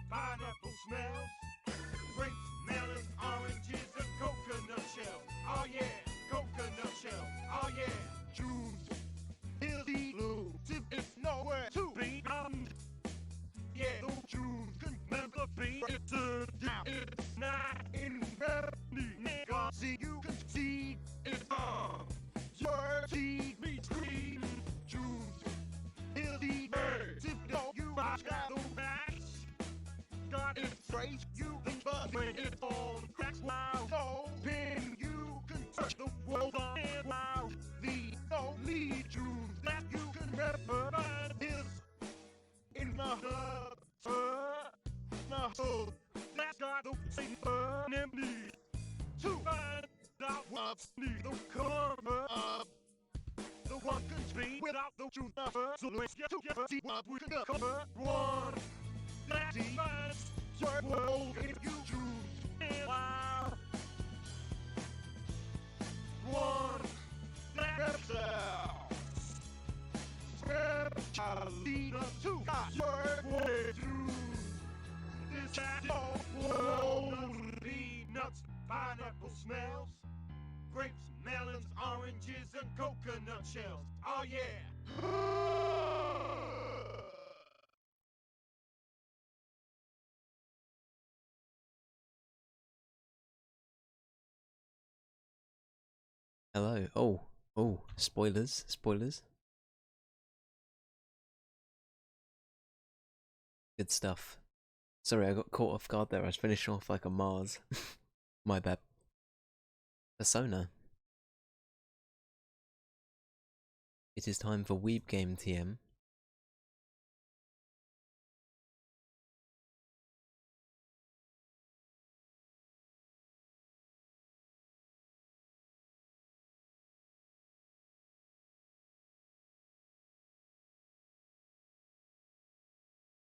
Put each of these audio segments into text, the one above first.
pineapple smells, grapes, melons, oranges, and coconut shells. Oh yeah, coconut shells. Oh yeah, June is the blue. It's nowhere to be found. Yeah, though June can never be. It's down. It's not in Bethany. Nigga, see you can see it. Your see me scream. June is the bird. If you are shadow backs, got it straight. You can bust when it's all cracks. Wow, so pin you can touch the world on it. Wow, the only June that you can remember is in the hub. The hub that's got the same burning need to find out what's need to come up. The one can speak without the truth. So let's get together, see what we can cover. One that defines your world if you choose it out. One that themselves shall lead us to your way through this shadow world. Peanuts, pineapple smells, grapes, melons, oranges, and coconut shells. Oh yeah! Hello. Oh, spoilers. Good stuff. Sorry, I got caught off guard there. I was finishing off like a Mars. My bad. Persona. It is time for Weeb Game TM.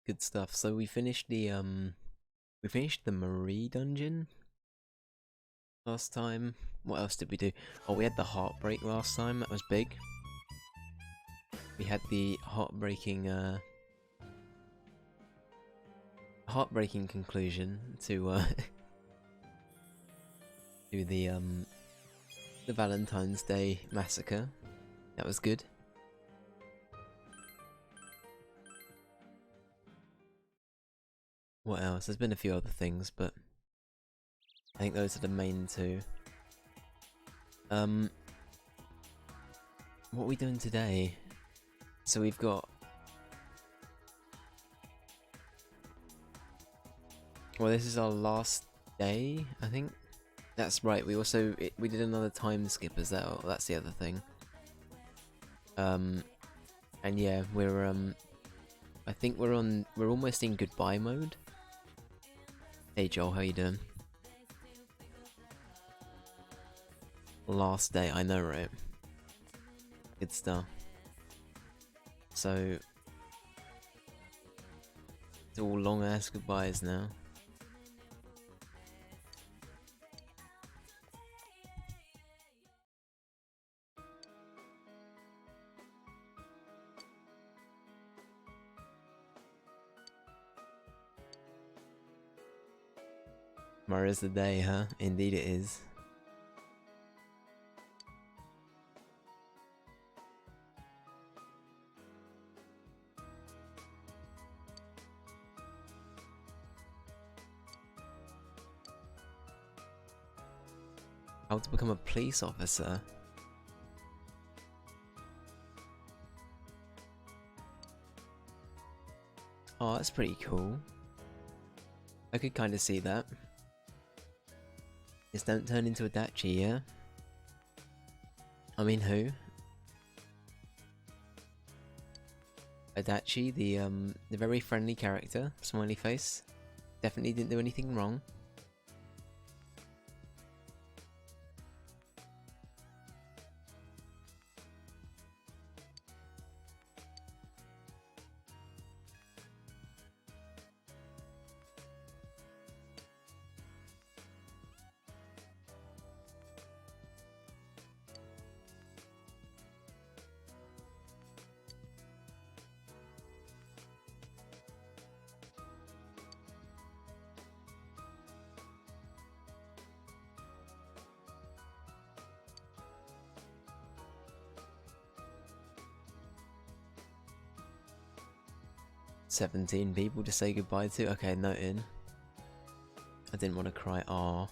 Good stuff. So we finished the Marie dungeon last time. What else did we do? Oh, we had the heartbreak last time. That was big. We had the heartbreaking conclusion to to the Valentine's Day massacre. That was good. What else? There's been a few other things, but I think those are the main two. What are we doing today? So we've got... Well, this is our last day, I think. That's right, we also... we did another time skip as well, that's the other thing. And yeah, we're I think we're almost in goodbye mode. Hey Joel, how you doing? Last day, I know, right? Good stuff. So it's all long ass goodbyes now. Tomorrow's the day, huh? Indeed it is. How to become a police officer? Oh, that's pretty cool. I could kind of see that. Just don't turn into a Dachi, yeah? I mean, who? Adachi, the very friendly character, smiley face. Definitely didn't do anything wrong. 17 people to say goodbye to. Okay, noted. I didn't want to cry. Aww.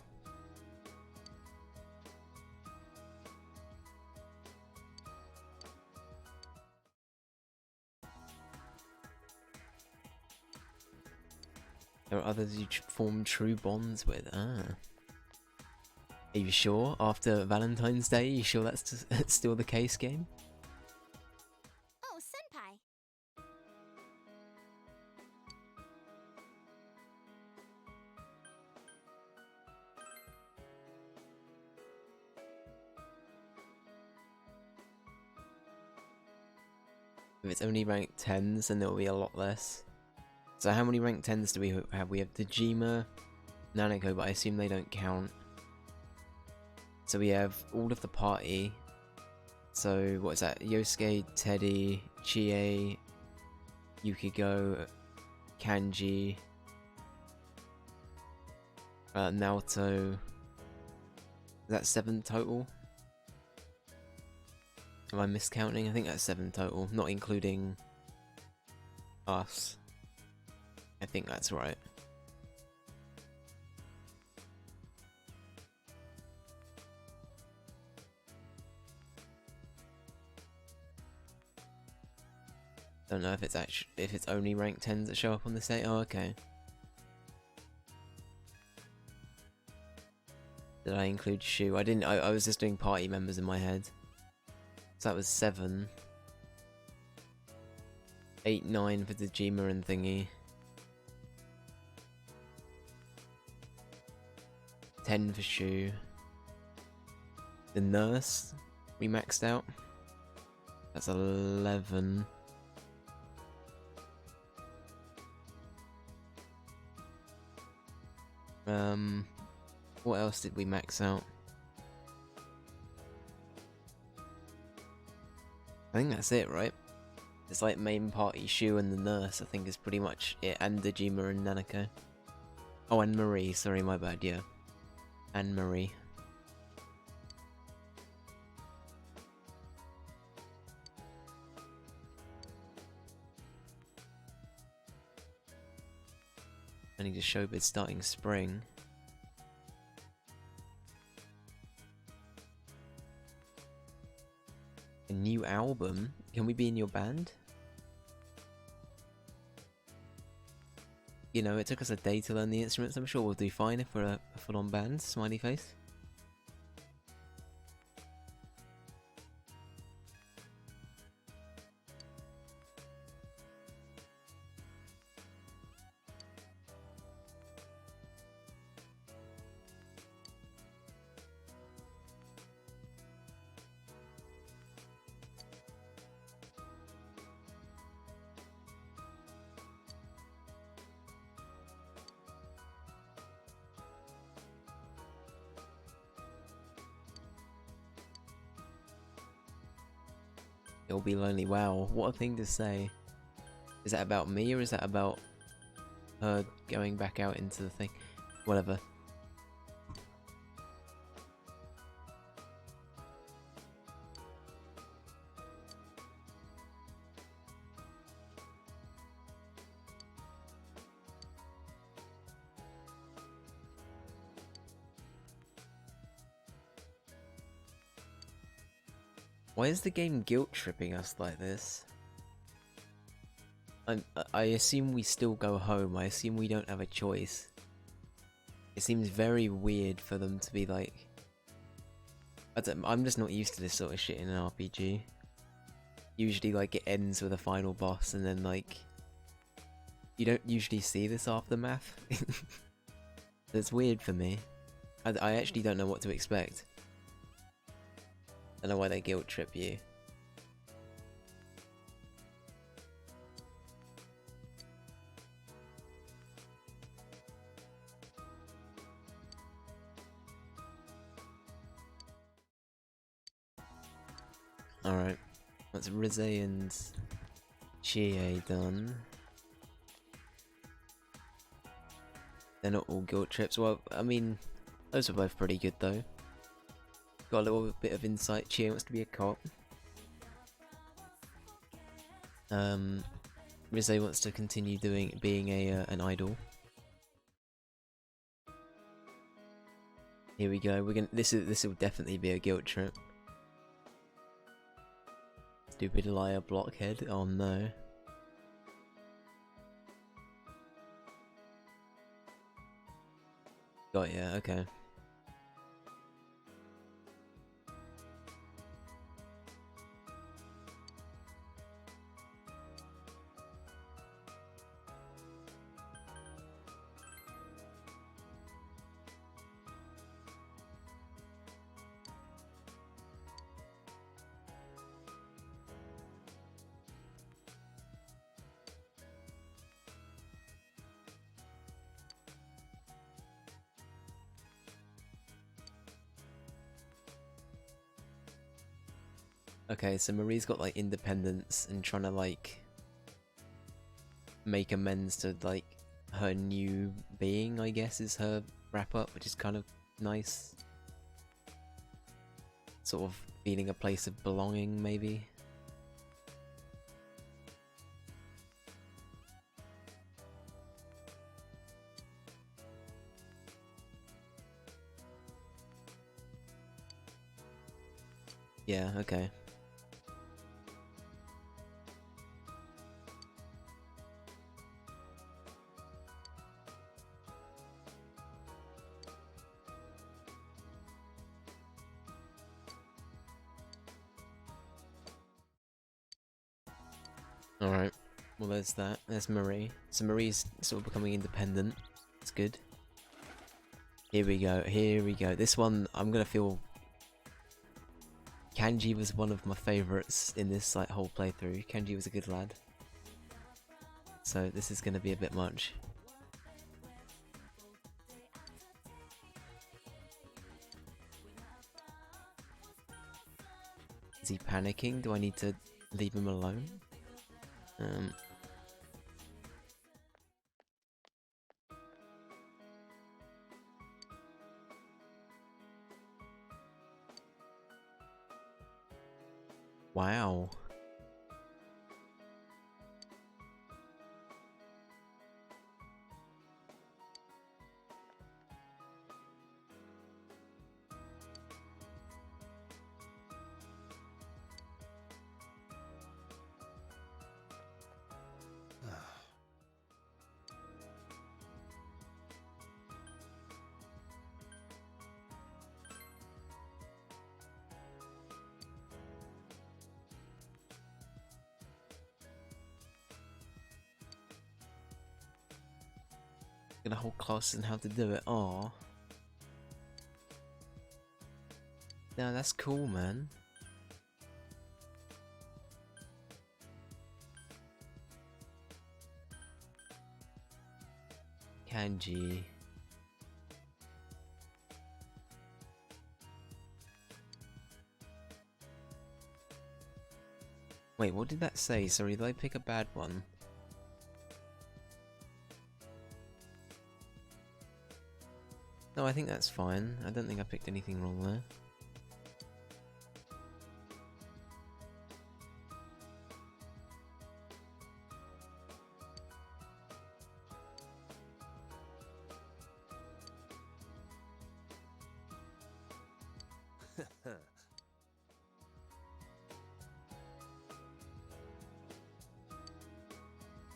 There are others you form true bonds with. Ah. Are you sure? After Valentine's Day, you sure that's still the case, game? Oh, senpai. If it's only ranked 10s, then it'll be a lot less. So how many ranked 10s do we have? We have Dejima, Nanako, but I assume they don't count. So we have all of the party. So what is that? Yosuke, Teddy, Chie, Yukigo, Kanji, Naoto. Is that 7 total? Am I miscounting? I think that's 7 total, not including us. I think that's right. Don't know if it's only rank 10s that show up on this day. Oh, okay. Did I include Shu? I didn't. I was just doing party members in my head. So that was 7. 8, 9 for Dejima and thingy. 10 for Shu. The nurse we maxed out. That's 11. What else did we max out? I think that's it, right? It's like main party, Shu and the nurse, I think is pretty much it, and Dejima and Nanako. Oh, and Marie, sorry, my bad, yeah. And Marie. I need to show bid starting spring. A new album? Can we be in your band? You know, it took us a day to learn the instruments. I'm sure we'll do fine if we're a full-on band. Smiley face. It'll be lonely. Wow, what a thing to say. Is that about me or is that about her going back out into the thing? Whatever. Why is the game guilt tripping us like this? I assume we still go home. I assume we don't have a choice. It seems very weird for them to be like... I'm just not used to this sort of shit in an RPG. Usually, like, it ends with a final boss and then, like... You don't usually see this aftermath. It's weird for me. I actually don't know what to expect. I don't know why they guilt trip you. Alright, that's Rize and Chie done. They're not all guilt trips. Well, I mean, those are both pretty good though. Got a little bit of insight. Chie wants to be a cop. Rizzo wants to continue being an idol. Here we go. We're gonna. This will definitely be a guilt trip. Stupid liar, blockhead. Oh no. Got ya. Okay. Okay, so Marie's got like independence and trying to like make amends to like her new being, I guess, is her wrap up, which is kind of nice. Sort of feeling a place of belonging, maybe. Yeah, okay. Alright, well there's that. There's Marie. So Marie's sort of becoming independent. It's good. Here we go, here we go. This one, I'm gonna feel... Kanji was one of my favourites in this like whole playthrough. Kanji was a good lad. So this is gonna be a bit much. Is he panicking? Do I need to leave him alone? Wow. Get a whole class on how to do it. Aw. No, that's cool, man. Kanji. Wait, what did that say? Sorry, did I pick a bad one? No, I think that's fine. I don't think I picked anything wrong there.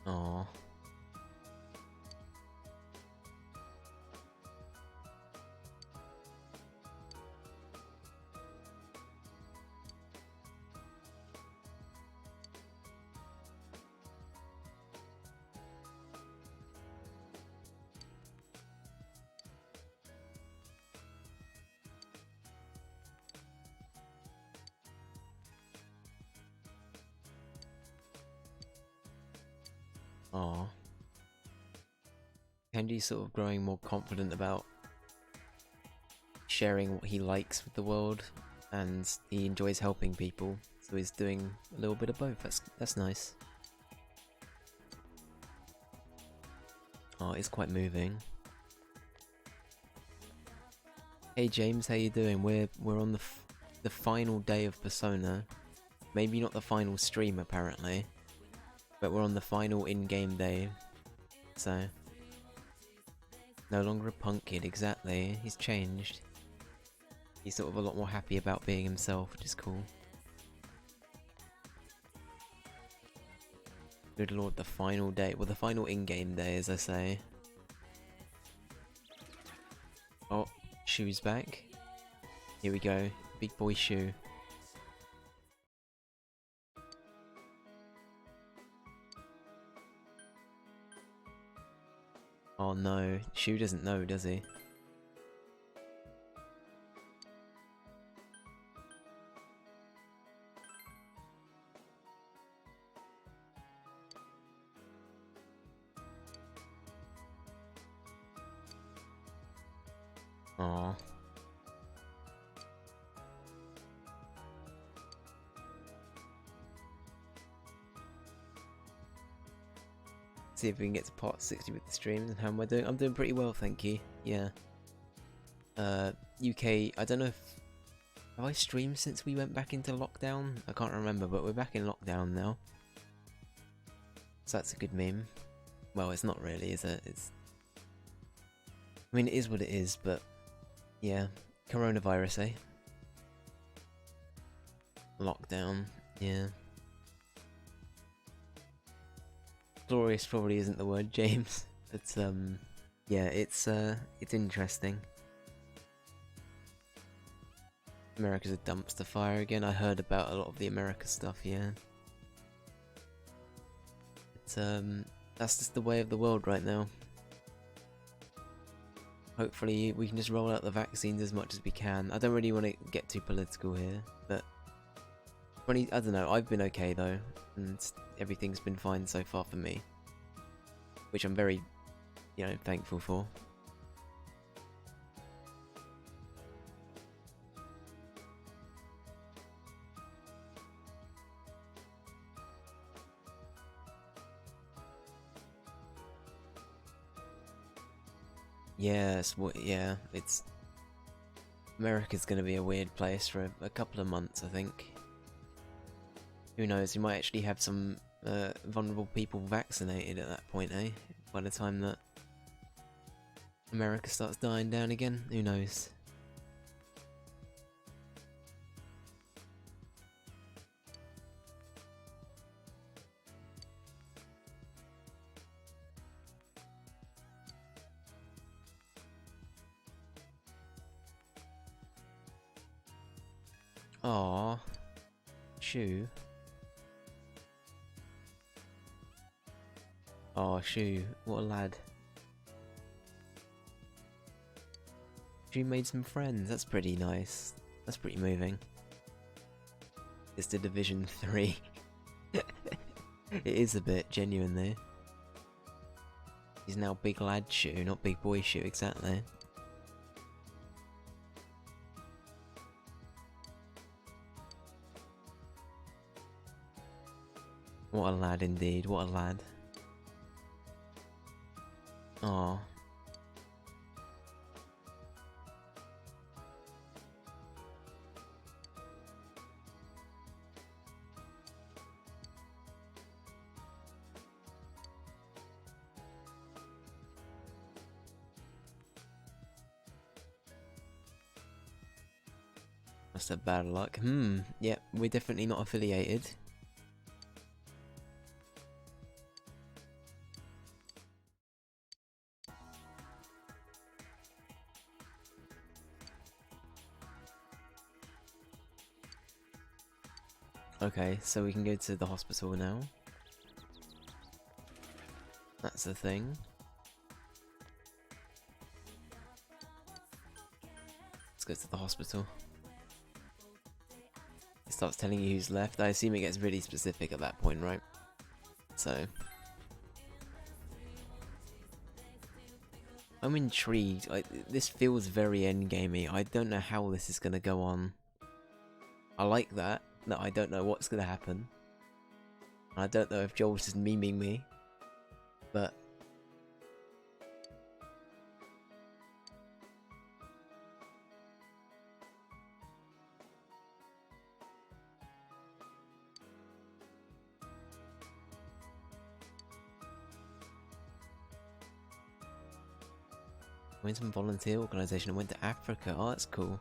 Aww. Aww. Kenji's sort of growing more confident about sharing what he likes with the world, and he enjoys helping people, so he's doing a little bit of both. That's nice. Oh, it's quite moving. Hey James, how you doing? We're on the final day of Persona. Maybe not the final stream, apparently. But we're on the final in-game day, so no longer a punk kid. Exactly, he's changed. He's sort of a lot more happy about being himself, which is cool. Good lord, the final day. Well, the final in-game day, as I say. Oh, Shoe's back. Here we go. Big boy Shoe. Oh no, Shoe doesn't know, does he? Aw. See if we can get to part 60 with the streams and how am I doing? I'm doing pretty well, thank you. Yeah. UK, I don't know if... Have I streamed since we went back into lockdown? I can't remember, but we're back in lockdown now. So that's a good meme. Well, it's not really, is it? It's... I mean, it is what it is, but... Yeah. Coronavirus, eh? Lockdown, yeah. Glorious probably isn't the word, James. But, yeah, it's interesting. America's a dumpster fire again. I heard about a lot of the America stuff, yeah. It's, that's just the way of the world right now. Hopefully we can just roll out the vaccines as much as we can. I don't really want to get too political here, but... I don't know, I've been okay though, and everything's been fine so far for me. Which I'm very, you know, thankful for. Yes, yeah, it's... America's gonna be a weird place for a couple of months, I think. Who knows, we might actually have some vulnerable people vaccinated at that point, eh? By the time that America starts dying down again, who knows? Aww. Shoe. Oh, Shoe, what a lad. Shoe made some friends, that's pretty nice. That's pretty moving. It's the Division 3. It is a bit, genuinely. He's now Big Lad Shoe, not Big Boy Shoe, exactly. What a lad indeed, what a lad. Aww. Must have bad luck. Yep, we're definitely not affiliated. Okay, so we can go to the hospital now. That's the thing. Let's go to the hospital. It starts telling you who's left. I assume it gets really specific at that point, right? So... I'm intrigued. This feels very endgamey. I don't know how this is gonna go on. I like that I don't know what's gonna happen. I don't know if Joel's just memeing me, but... Joined some volunteer organisation and went to Africa. Oh, that's cool.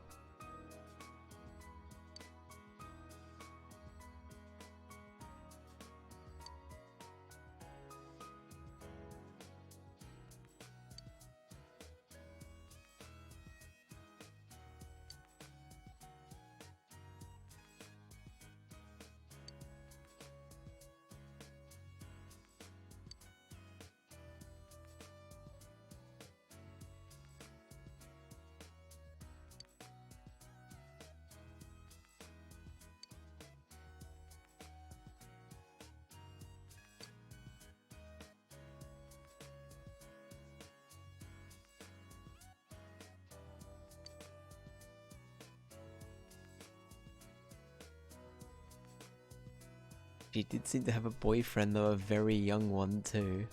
She did seem to have a boyfriend though, a very young one too.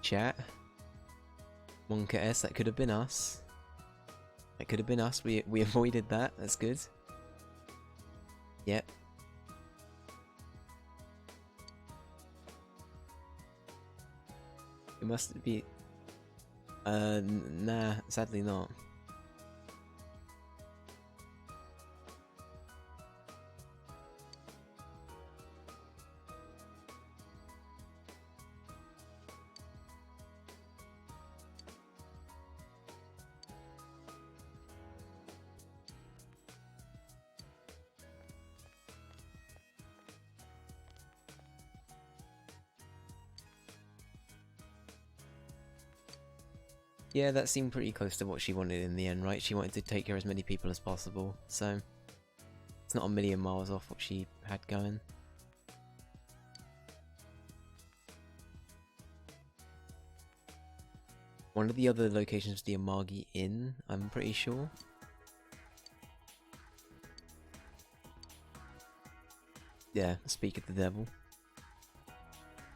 Chat. Monka S, that could have been us. That could have been us, we avoided that, that's good. Yep. It must be... nah, sadly not. Yeah, that seemed pretty close to what she wanted in the end, right? She wanted to take care of as many people as possible, so it's not a million miles off what she had going. One of the other locations was the Amagi Inn, I'm pretty sure. Yeah, speak of the devil.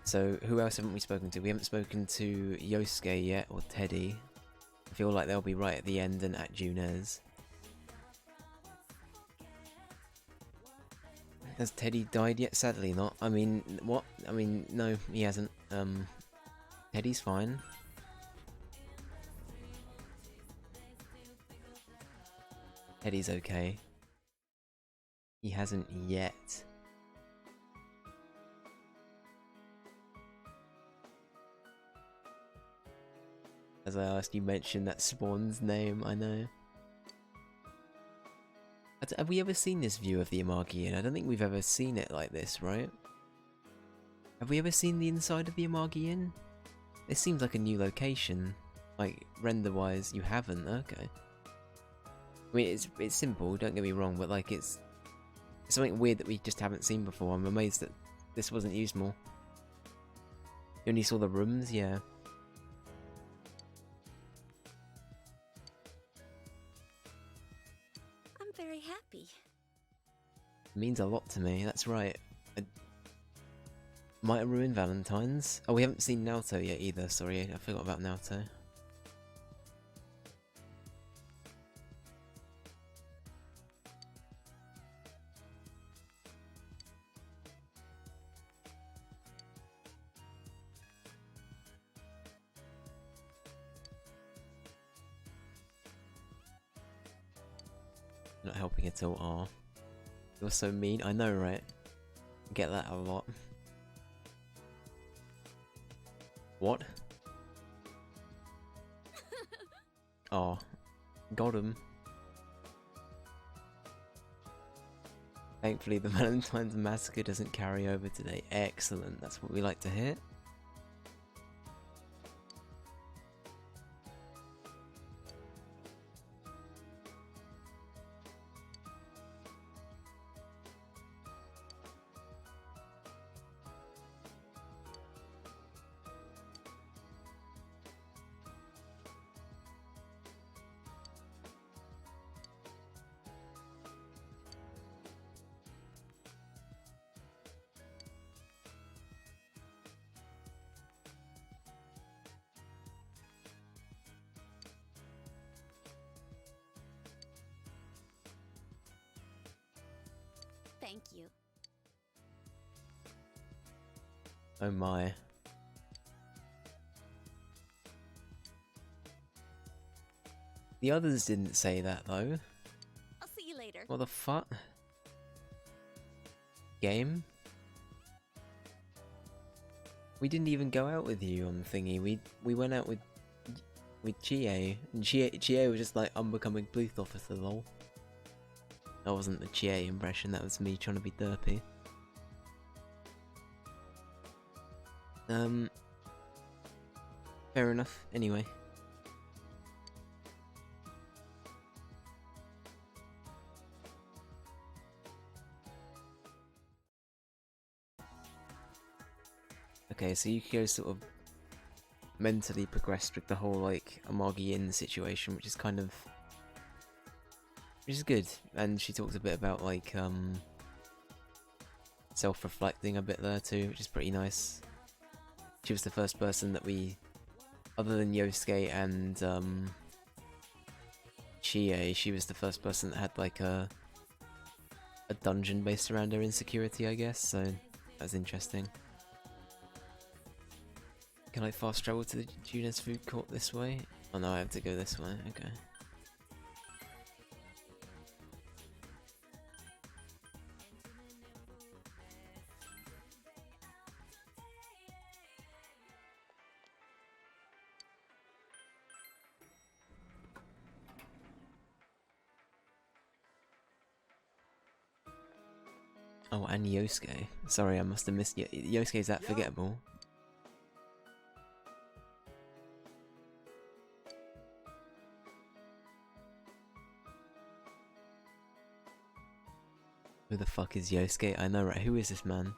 So, who else haven't we spoken to? We haven't spoken to Yosuke yet, or Teddy. I feel like they'll be right at the end and at Junez. Has Teddy died yet? Sadly not. I mean, what? I mean, no, he hasn't. Teddy's fine. Teddy's okay. He hasn't yet. As I asked, you mentioned that Spawn's name, I know. Have we ever seen this view of the Amagi Inn? I don't think we've ever seen it like this, right? Have we ever seen the inside of the Amagi Inn? This seems like a new location. Like, render-wise, you haven't? Okay. I mean, it's simple, don't get me wrong, but like, it's something weird that we just haven't seen before. I'm amazed that this wasn't used more. You only saw the rooms? Yeah. Very happy. It means a lot to me, that's right. Might have ruined Valentine's. Oh, we haven't seen Naoto yet either, sorry, I forgot about Naoto. Not helping at all. Aw. You're so mean. I know, right? I get that a lot. What? Aw. Got him. Thankfully, the Valentine's Massacre doesn't carry over today. Excellent. That's what we like to hear. Thank you. Oh my. The others didn't say that though. I'll see you later. What the fuck? Game? We didn't even go out with you on thingy. We went out with Chie, and Chie was just like unbecoming police officer lol. That wasn't the Chie impression, that was me trying to be derpy. Fair enough, anyway. Okay, so Yukiko sort of mentally progressed with the whole like Amagi Inn situation, which is kind of... which is good, and she talks a bit about like self-reflecting a bit there too, which is pretty nice. She was the first person that we, other than Yosuke and Chie, she was the first person that had like a dungeon based around her insecurity, I guess, so that's interesting. Can I fast travel to the Junes food court this way? Oh no, I have to go this way, okay. Oh, and Yosuke. Sorry, I must have missed Yosuke's that forgettable. Who the fuck is Yosuke? I know, right? Who is this man?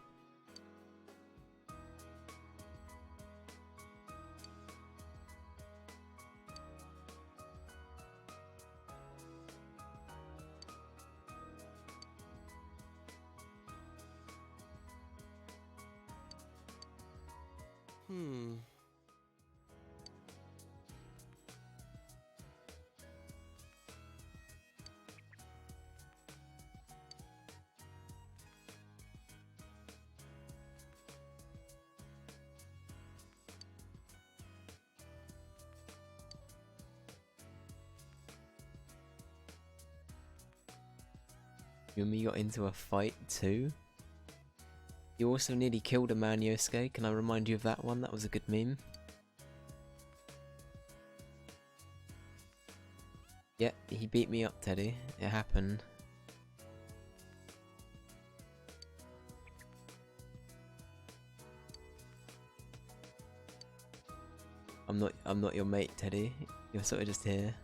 You and me got into a fight too? You also nearly killed a man, Yosuke. Can I remind you of that one? That was a good meme. Yeah, he beat me up, Teddy. It happened. I'm not your mate, Teddy. You're sort of just here.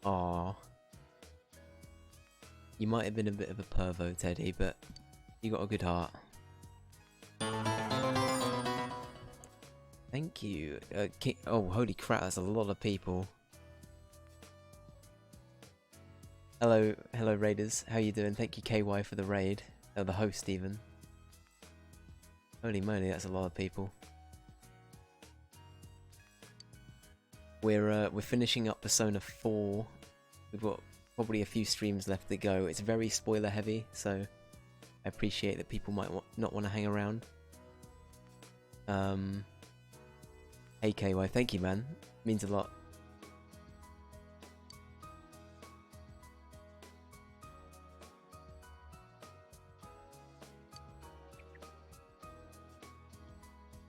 Aww. You might have been a bit of a pervo, Teddy, but you got a good heart. Thank you. Oh, holy crap, that's a lot of people. Hello Raiders. How you doing? Thank you, KY, for the raid. The host, even. Holy moly, that's a lot of people. We're finishing up Persona 4. We've got probably a few streams left to go. It's very spoiler heavy, so I appreciate that people might not want to hang around. Hey KY, thank you, man. Means a lot.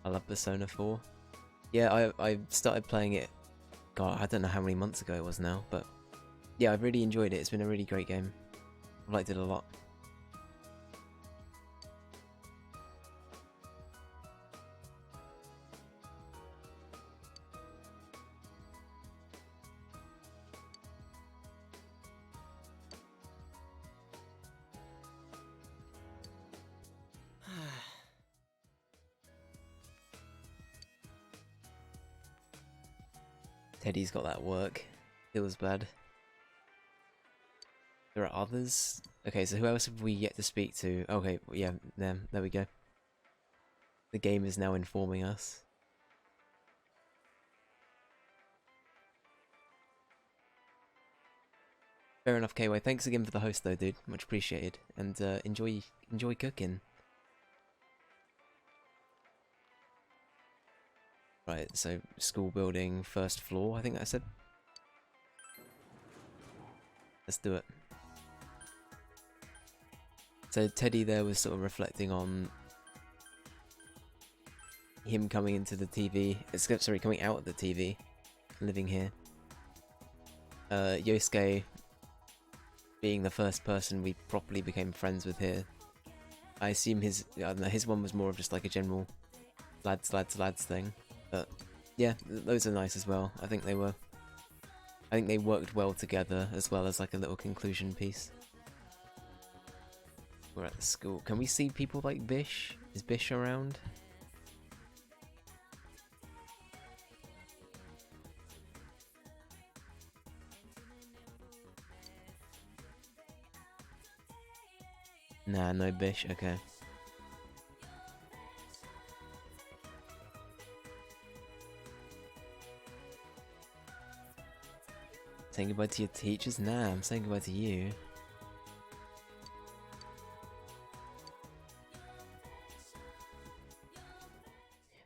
I love Persona 4. Yeah, I started playing it, God, I don't know how many months ago it was now, but yeah, I've really enjoyed it. It's been a really great game. I've liked it a lot. Teddy's got that work. Feels bad. There are others. Okay, so who else have we yet to speak to? Okay, yeah, there we go. The game is now informing us. Fair enough, KY. Thanks again for the host, though, dude. Much appreciated. And enjoy cooking. Right, so school building, first floor, I think I said. Let's do it. So Teddy there was sort of reflecting on him coming into the TV. Sorry, coming out of the TV, living here. Yosuke being the first person we properly became friends with here. I assume I don't know, his one was more of just like a general lads thing. But yeah, those are nice as well. I think they worked well together as well as like a little conclusion piece. We're at the school. Can we see people like Bish? Is Bish around? Nah, no Bish, okay. Saying goodbye to your teachers? Nah, I'm saying goodbye to you.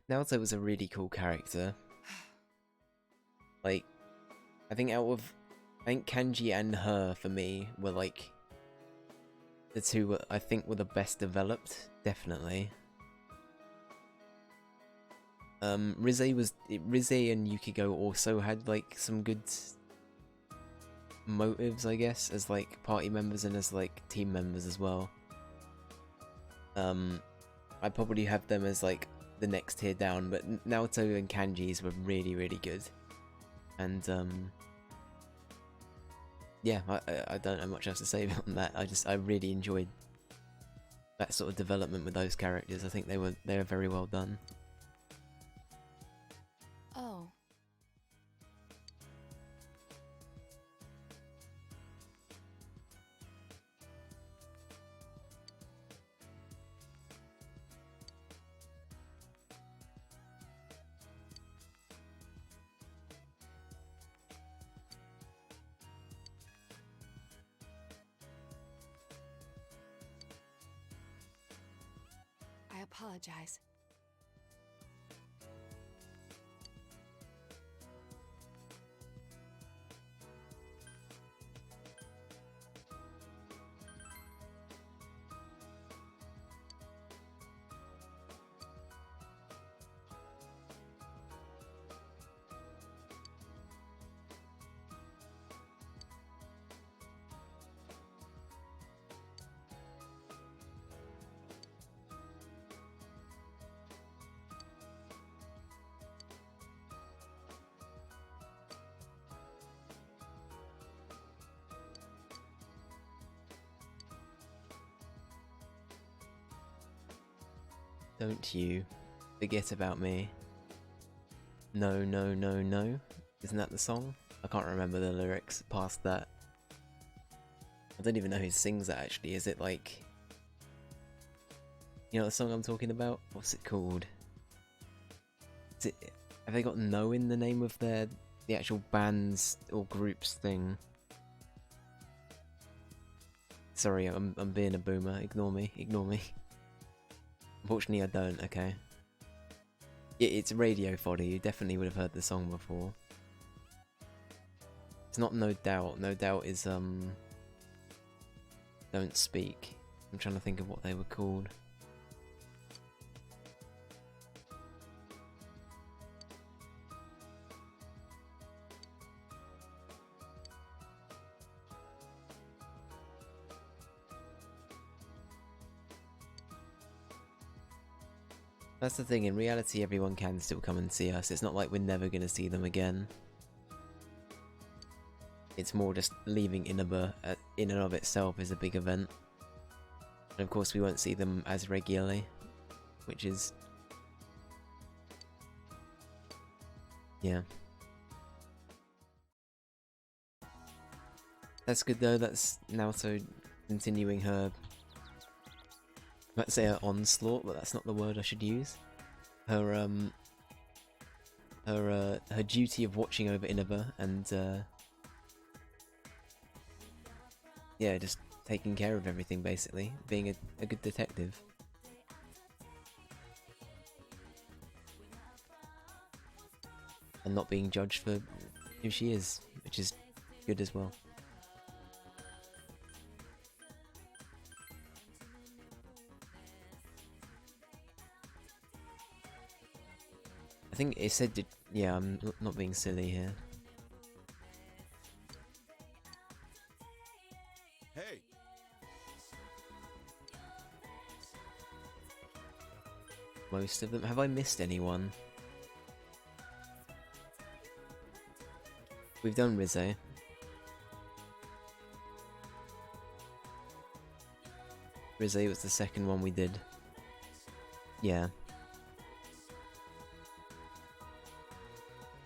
Naruto was a really cool character. Like, I think Kanji and her, for me, were like the two I think were the best developed, definitely. Rize and Yukiko also had like some good motives, I guess, as like party members and as like team members as well. I'd probably have them as like the next tier down, but Naoto and Kanji's were really, really good. And yeah, I don't know much else to say on that. I really enjoyed that sort of development with those characters. I think they were very well done. Oh. I apologize. Don't you forget about me. No, no, no, no. Isn't that the song? I can't remember the lyrics past that. I don't even know who sings that actually. Is it like... You know the song I'm talking about? What's it called? Have they got no in the name of the actual band's or group's thing? Sorry, I'm being a boomer. Ignore me. Ignore me. Unfortunately, I don't. Okay. It's Radio Fodder. You definitely would have heard the song before. It's not No Doubt. No Doubt is Don't Speak. I'm trying to think of what they were called. That's the thing, in reality everyone can still come and see us. It's not like we're never going to see them again. It's more just leaving Inaba in and of itself is a big event. And of course we won't see them as regularly, which is... yeah. That's good though. That's Naoto continuing her, let's say her onslaught, but that's not the word I should use. Her her duty of watching over Inaba and yeah, just taking care of everything basically, being a good detective. And not being judged for who she is, which is good as well. I think it said that, yeah, I'm not being silly here. Hey, Most of them. Have I missed anyone? We've done Rizzo. Rizzo was the second one we did. Yeah.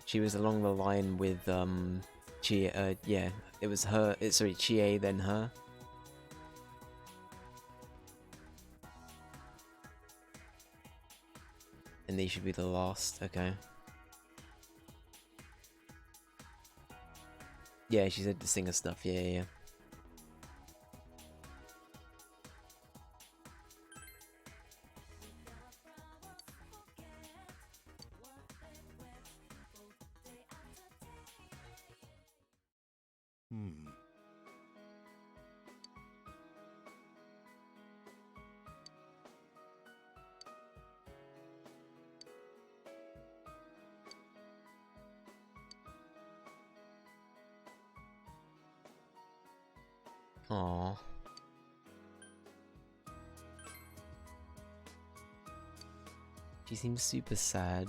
She was along the line with Chie, yeah, it was her, sorry, Chie then her. And these should be the last, okay. Yeah, she said to sing her stuff, yeah. Aww. She seems super sad.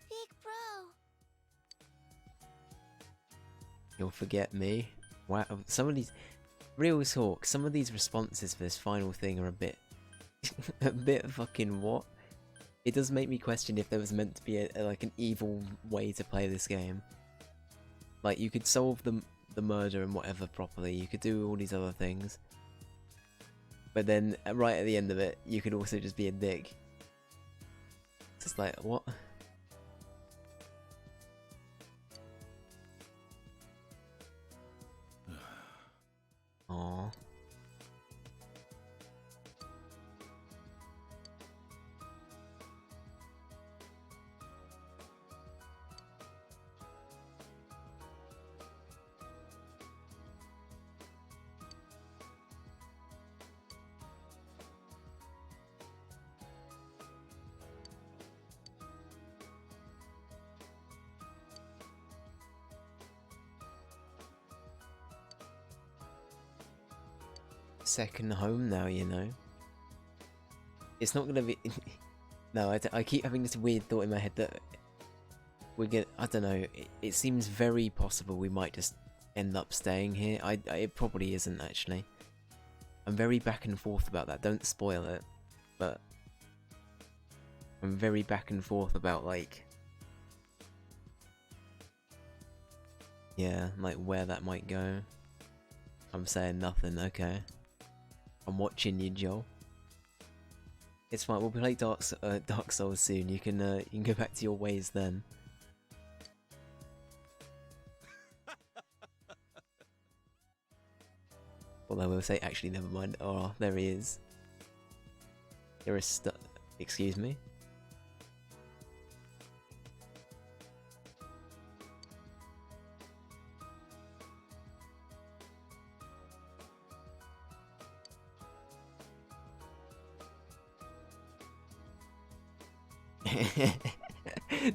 Big bro. You'll forget me. Wow, some of these... Real talk, some of these responses for this final thing are a bit... a bit fucking what? It does make me question if there was meant to be like an evil way to play this game. Like, you could solve the murder and whatever properly, you could do all these other things. But then, right at the end of it, you could also just be a dick. It's just like, what? Aww. Second home now, you know. It's not gonna be... No, I keep having this weird thought in my head that we're gonna... I don't know, it seems very possible we might just end up staying here. It probably isn't, actually. I'm very back and forth about that, don't spoil it. But... I'm very back and forth about, like... Yeah, like where that might go. I'm saying nothing, okay. I'm watching you, Joel. It's fine. We'll play Dark Souls soon. You can go back to your ways then. Although we'll say, actually, never mind. Oh, there he is. There is excuse me.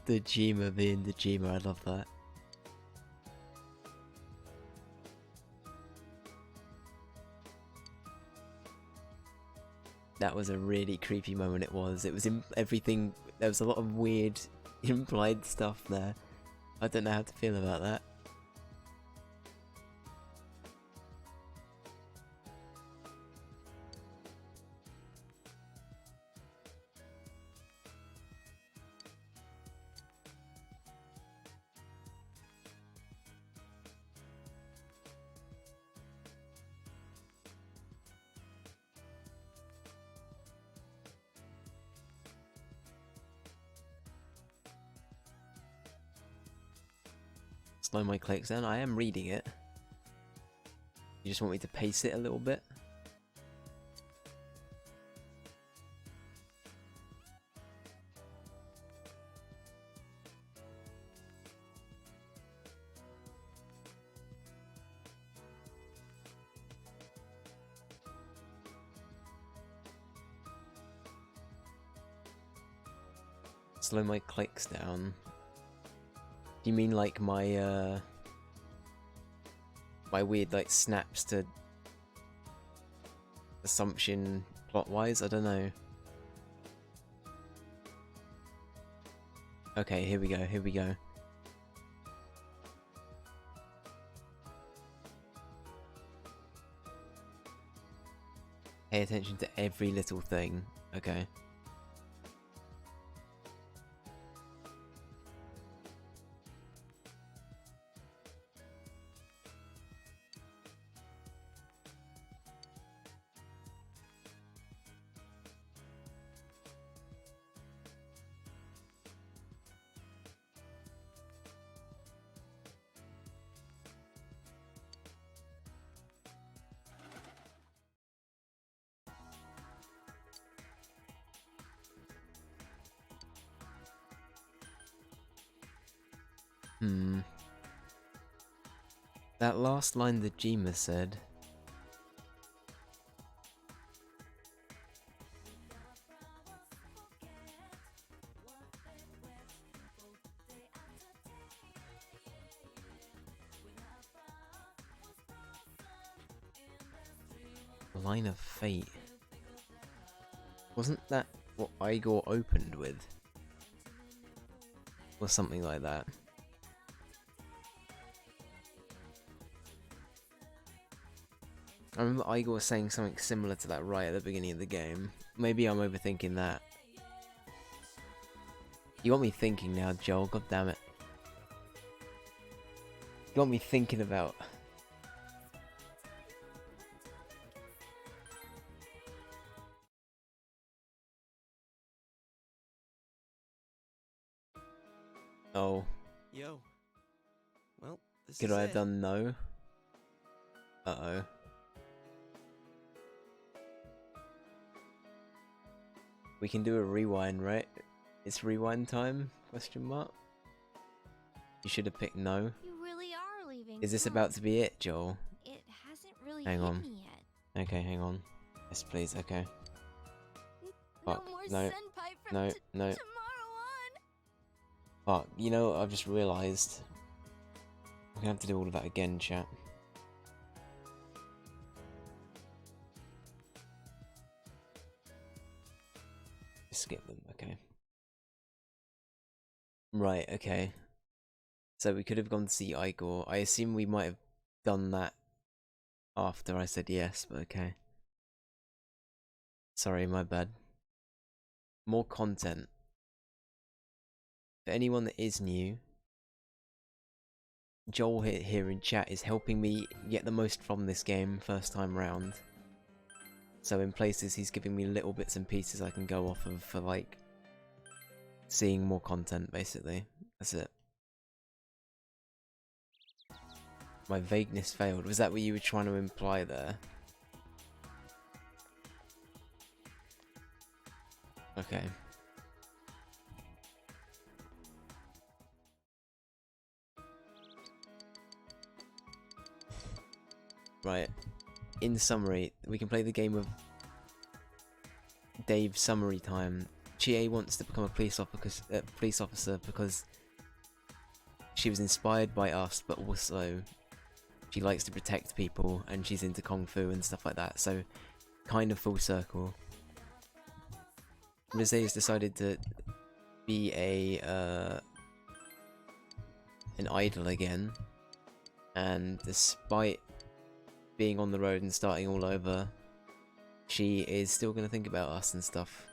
The Jima being the Jima, I love that. That was a really creepy moment, it was. It was in everything, there was a lot of weird implied stuff there. I don't know how to feel about that. slow my clicks down. I am reading it. You just want me to pace it a little bit? Slow my clicks down. Do you mean like my my weird like snaps to assumption plot-wise? I don't know. Okay, here we go, here we go. Pay attention to every little thing. Okay. That last line that Jima said. Line of Fate. Wasn't that what Igor opened with? Or something like that. I remember Igor saying something similar to that right at the beginning of the game. Maybe I'm overthinking that. You got me thinking now, Joel, god damn it. You got me thinking about... Oh. Yo. Well, this Could is I have it. done no? Uh-oh. We can do a rewind, right? It's rewind time? Question mark? You should have picked no. You really are leaving. Is this soon. about to be it, Joel? It hasn't really Hang hit on. me yet. Okay, hang on. Yes, please, okay. Fuck, No more no, senpai from no, no. tomorrow on. Fuck, you know, I've just realised. I'm gonna have to do all of that again, chat. Just skip them, okay. Right, okay. So we could have gone to see Igor. I assume we might have done that after I said yes, but okay. Sorry, my bad. More content. For anyone that is new, Joel here in chat is helping me get the most from this game first time round. So in places he's giving me little bits and pieces I can go off of for like seeing more content basically. That's it. My vagueness failed. Was that what you were trying to imply there? Okay. Right. In summary, we can play the game of Dave's summary time. Chie wants to become a police officer because she was inspired by us, but also she likes to protect people and she's into kung fu and stuff like that. So, kind of full circle. Rizé has decided to be an idol again, and despite being on the road and starting all over, she is still going to think about us and stuff.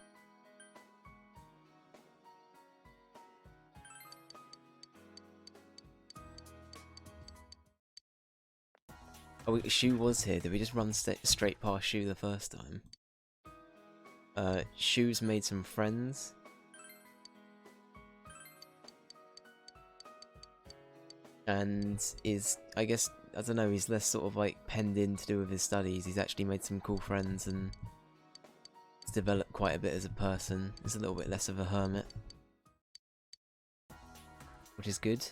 Oh, Shu was here. Did we just run straight past Shu the first time? Shu's made some friends. and is, I guess, I don't know, he's less sort of like penned in to do with his studies. He's actually made some cool friends and he's developed quite a bit as a person. He's a little bit less of a hermit, which is good.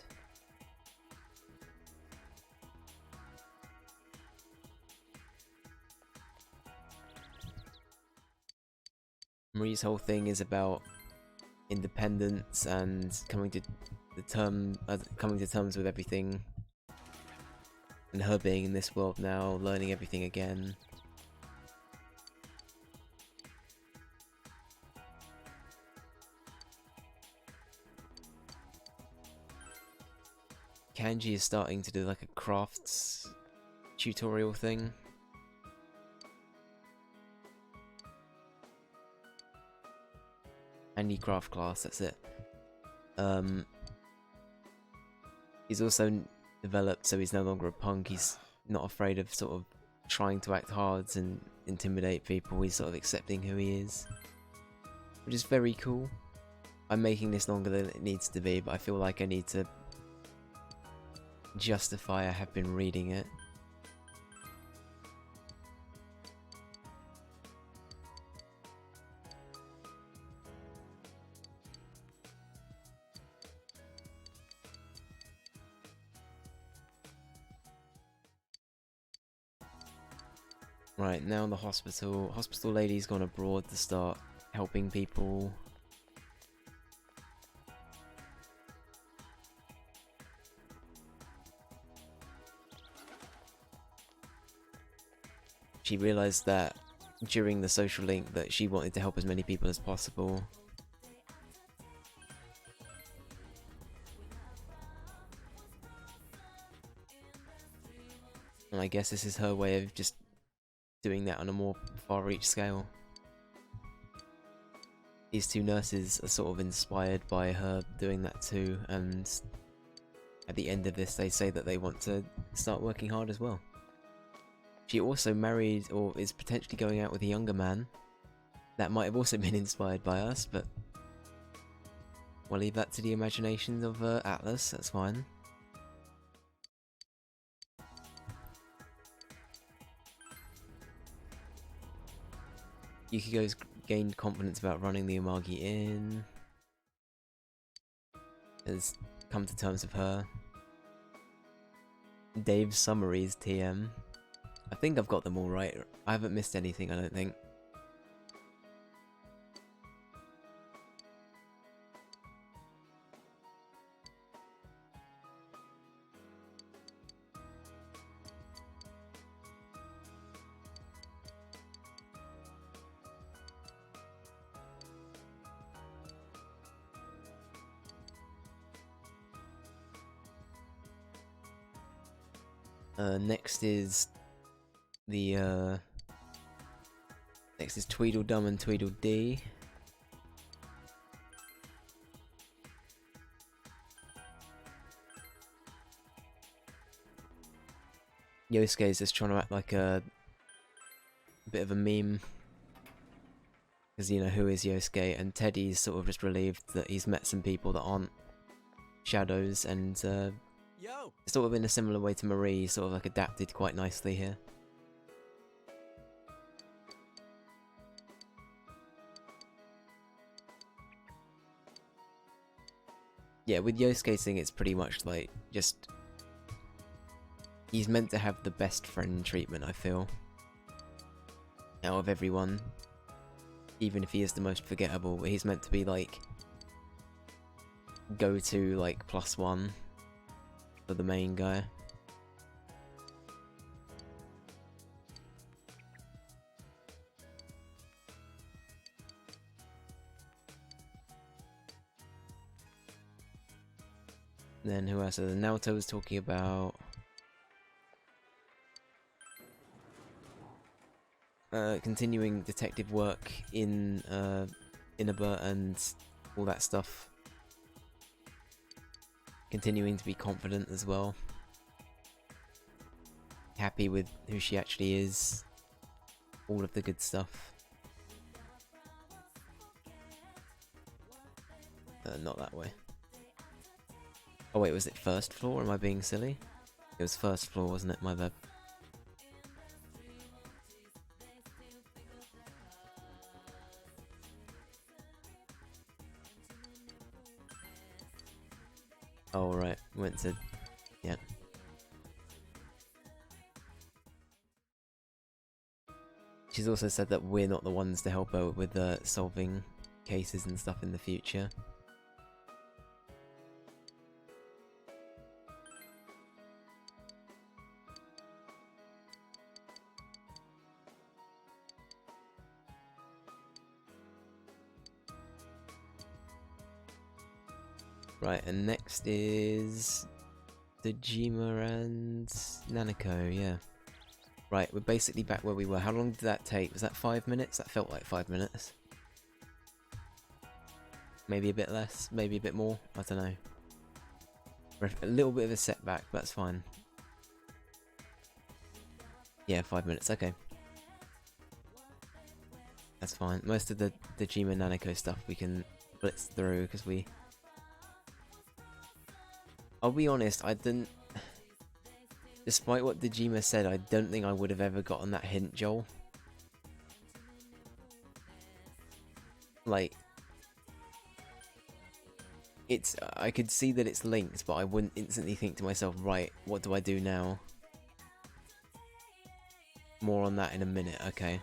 Marie's whole thing is about independence and coming to terms with everything, and her being in this world now, learning everything again. Kanji is starting to do like a crafts tutorial thing. Handicraft class, that's it. He's also developed, so he's no longer a punk. He's not afraid of sort of trying to act hard and intimidate people. He's sort of accepting who he is, which is very cool. I'm making this longer than it needs to be, but I feel like I need to justify I have been reading it. Right, now the hospital lady's gone abroad to start helping people. She realised that during the social link that she wanted to help as many people as possible. And I guess this is her way of just doing that on a more far-reach scale. These two nurses are sort of inspired by her doing that too, and at the end of this they say that they want to start working hard as well. She also married, or is potentially going out with a younger man. That might have also been inspired by us, but we'll leave that to the imagination of Atlas, that's fine. Yukiko's gained confidence about running the Amagi Inn. Has come to terms with her. Dave's summaries TM. I think I've got them all right. I haven't missed anything, I don't think. Next is the next is Tweedledum and Tweedledee. Yosuke's just trying to act like a bit of a meme, because you know who is Yosuke, and Teddy's sort of just relieved that he's met some people that aren't shadows, and Yo! sort of in a similar way to Marie, sort of like adapted quite nicely here. Yeah, with Yosuke's thing, it's pretty much like just he's meant to have the best friend treatment, I feel, out of everyone, even if he is the most forgettable. But he's meant to be like go-to, like +1 for the main guy. Then who else? Naoto was talking about continuing detective work in Inaba and all that stuff. Continuing to be confident as well. Happy with who she actually is. All of the good stuff. Not that way. Oh wait, was it first floor? Am I being silly? It was first floor, wasn't it? My bad. Oh right, went to... yeah. She's also said that we're not the ones to help her with solving cases and stuff in the future. Right, and next is Dejima and Nanako, yeah. Right, we're basically back where we were. How long did that take? Was that 5 minutes? That felt like 5 minutes. Maybe a bit less, maybe a bit more, I don't know. A little bit of a setback, but that's fine. Yeah, 5 minutes, okay. That's fine. Most of the Dejima Nanako stuff we can blitz through, because we... I'll be honest, I didn't... Despite what Dejima said, I don't think I would have ever gotten that hint, Joel. Like... It's... I could see that it's linked, but I wouldn't instantly think to myself, right, what do I do now? More on that in a minute, okay.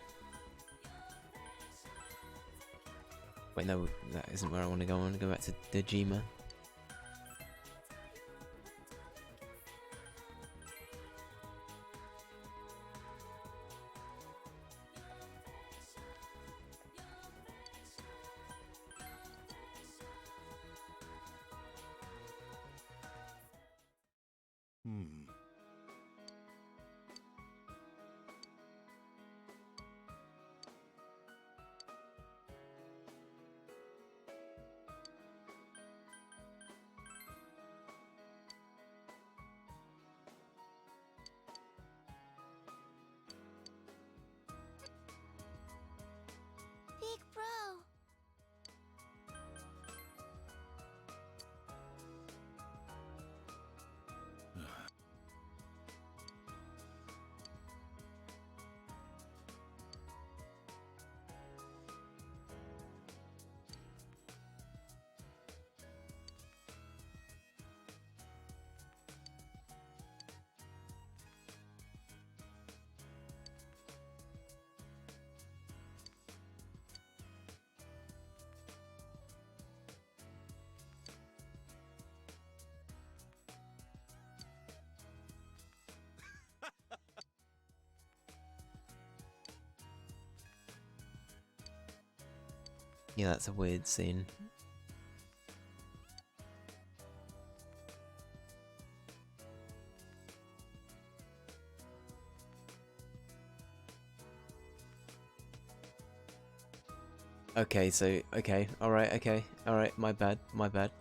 Wait, no, that isn't where I want to go. I want to go back to Dejima. Big bro. Yeah, that's a weird scene. Okay, so, okay, alright, my bad, my bad.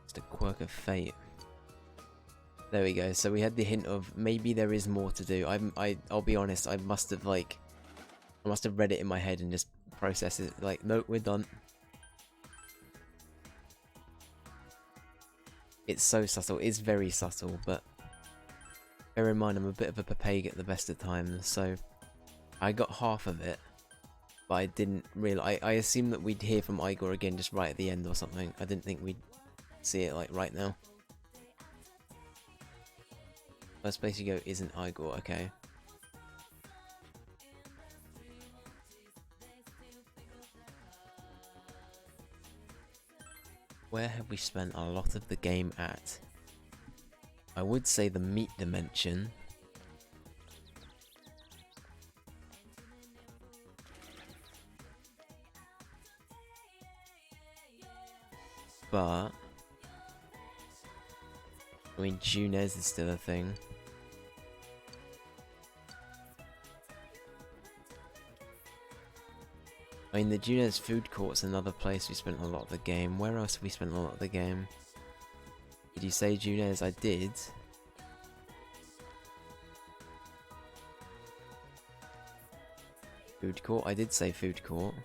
Just a quirk of fate. There we go. So we had the hint of maybe there is more to do. I'll be honest. I must have read it in my head and just processed it. Like, nope, we're done. It's so subtle. It's very subtle, but bear in mind I'm a bit of a papeg at the best of times. So I got half of it, but I didn't realize. I assumed that we'd hear from Igor again just right at the end or something. I didn't think we'd see it like right now. First place you go isn't Igor, okay. Where have we spent a lot of the game at? I would say the meat dimension. But... I mean, Junez is still a thing. I mean, the Junes food court's another place we spent a lot of the game. Where else have we spent a lot of the game? Did you say Junes? I did. Food court? I did say food court.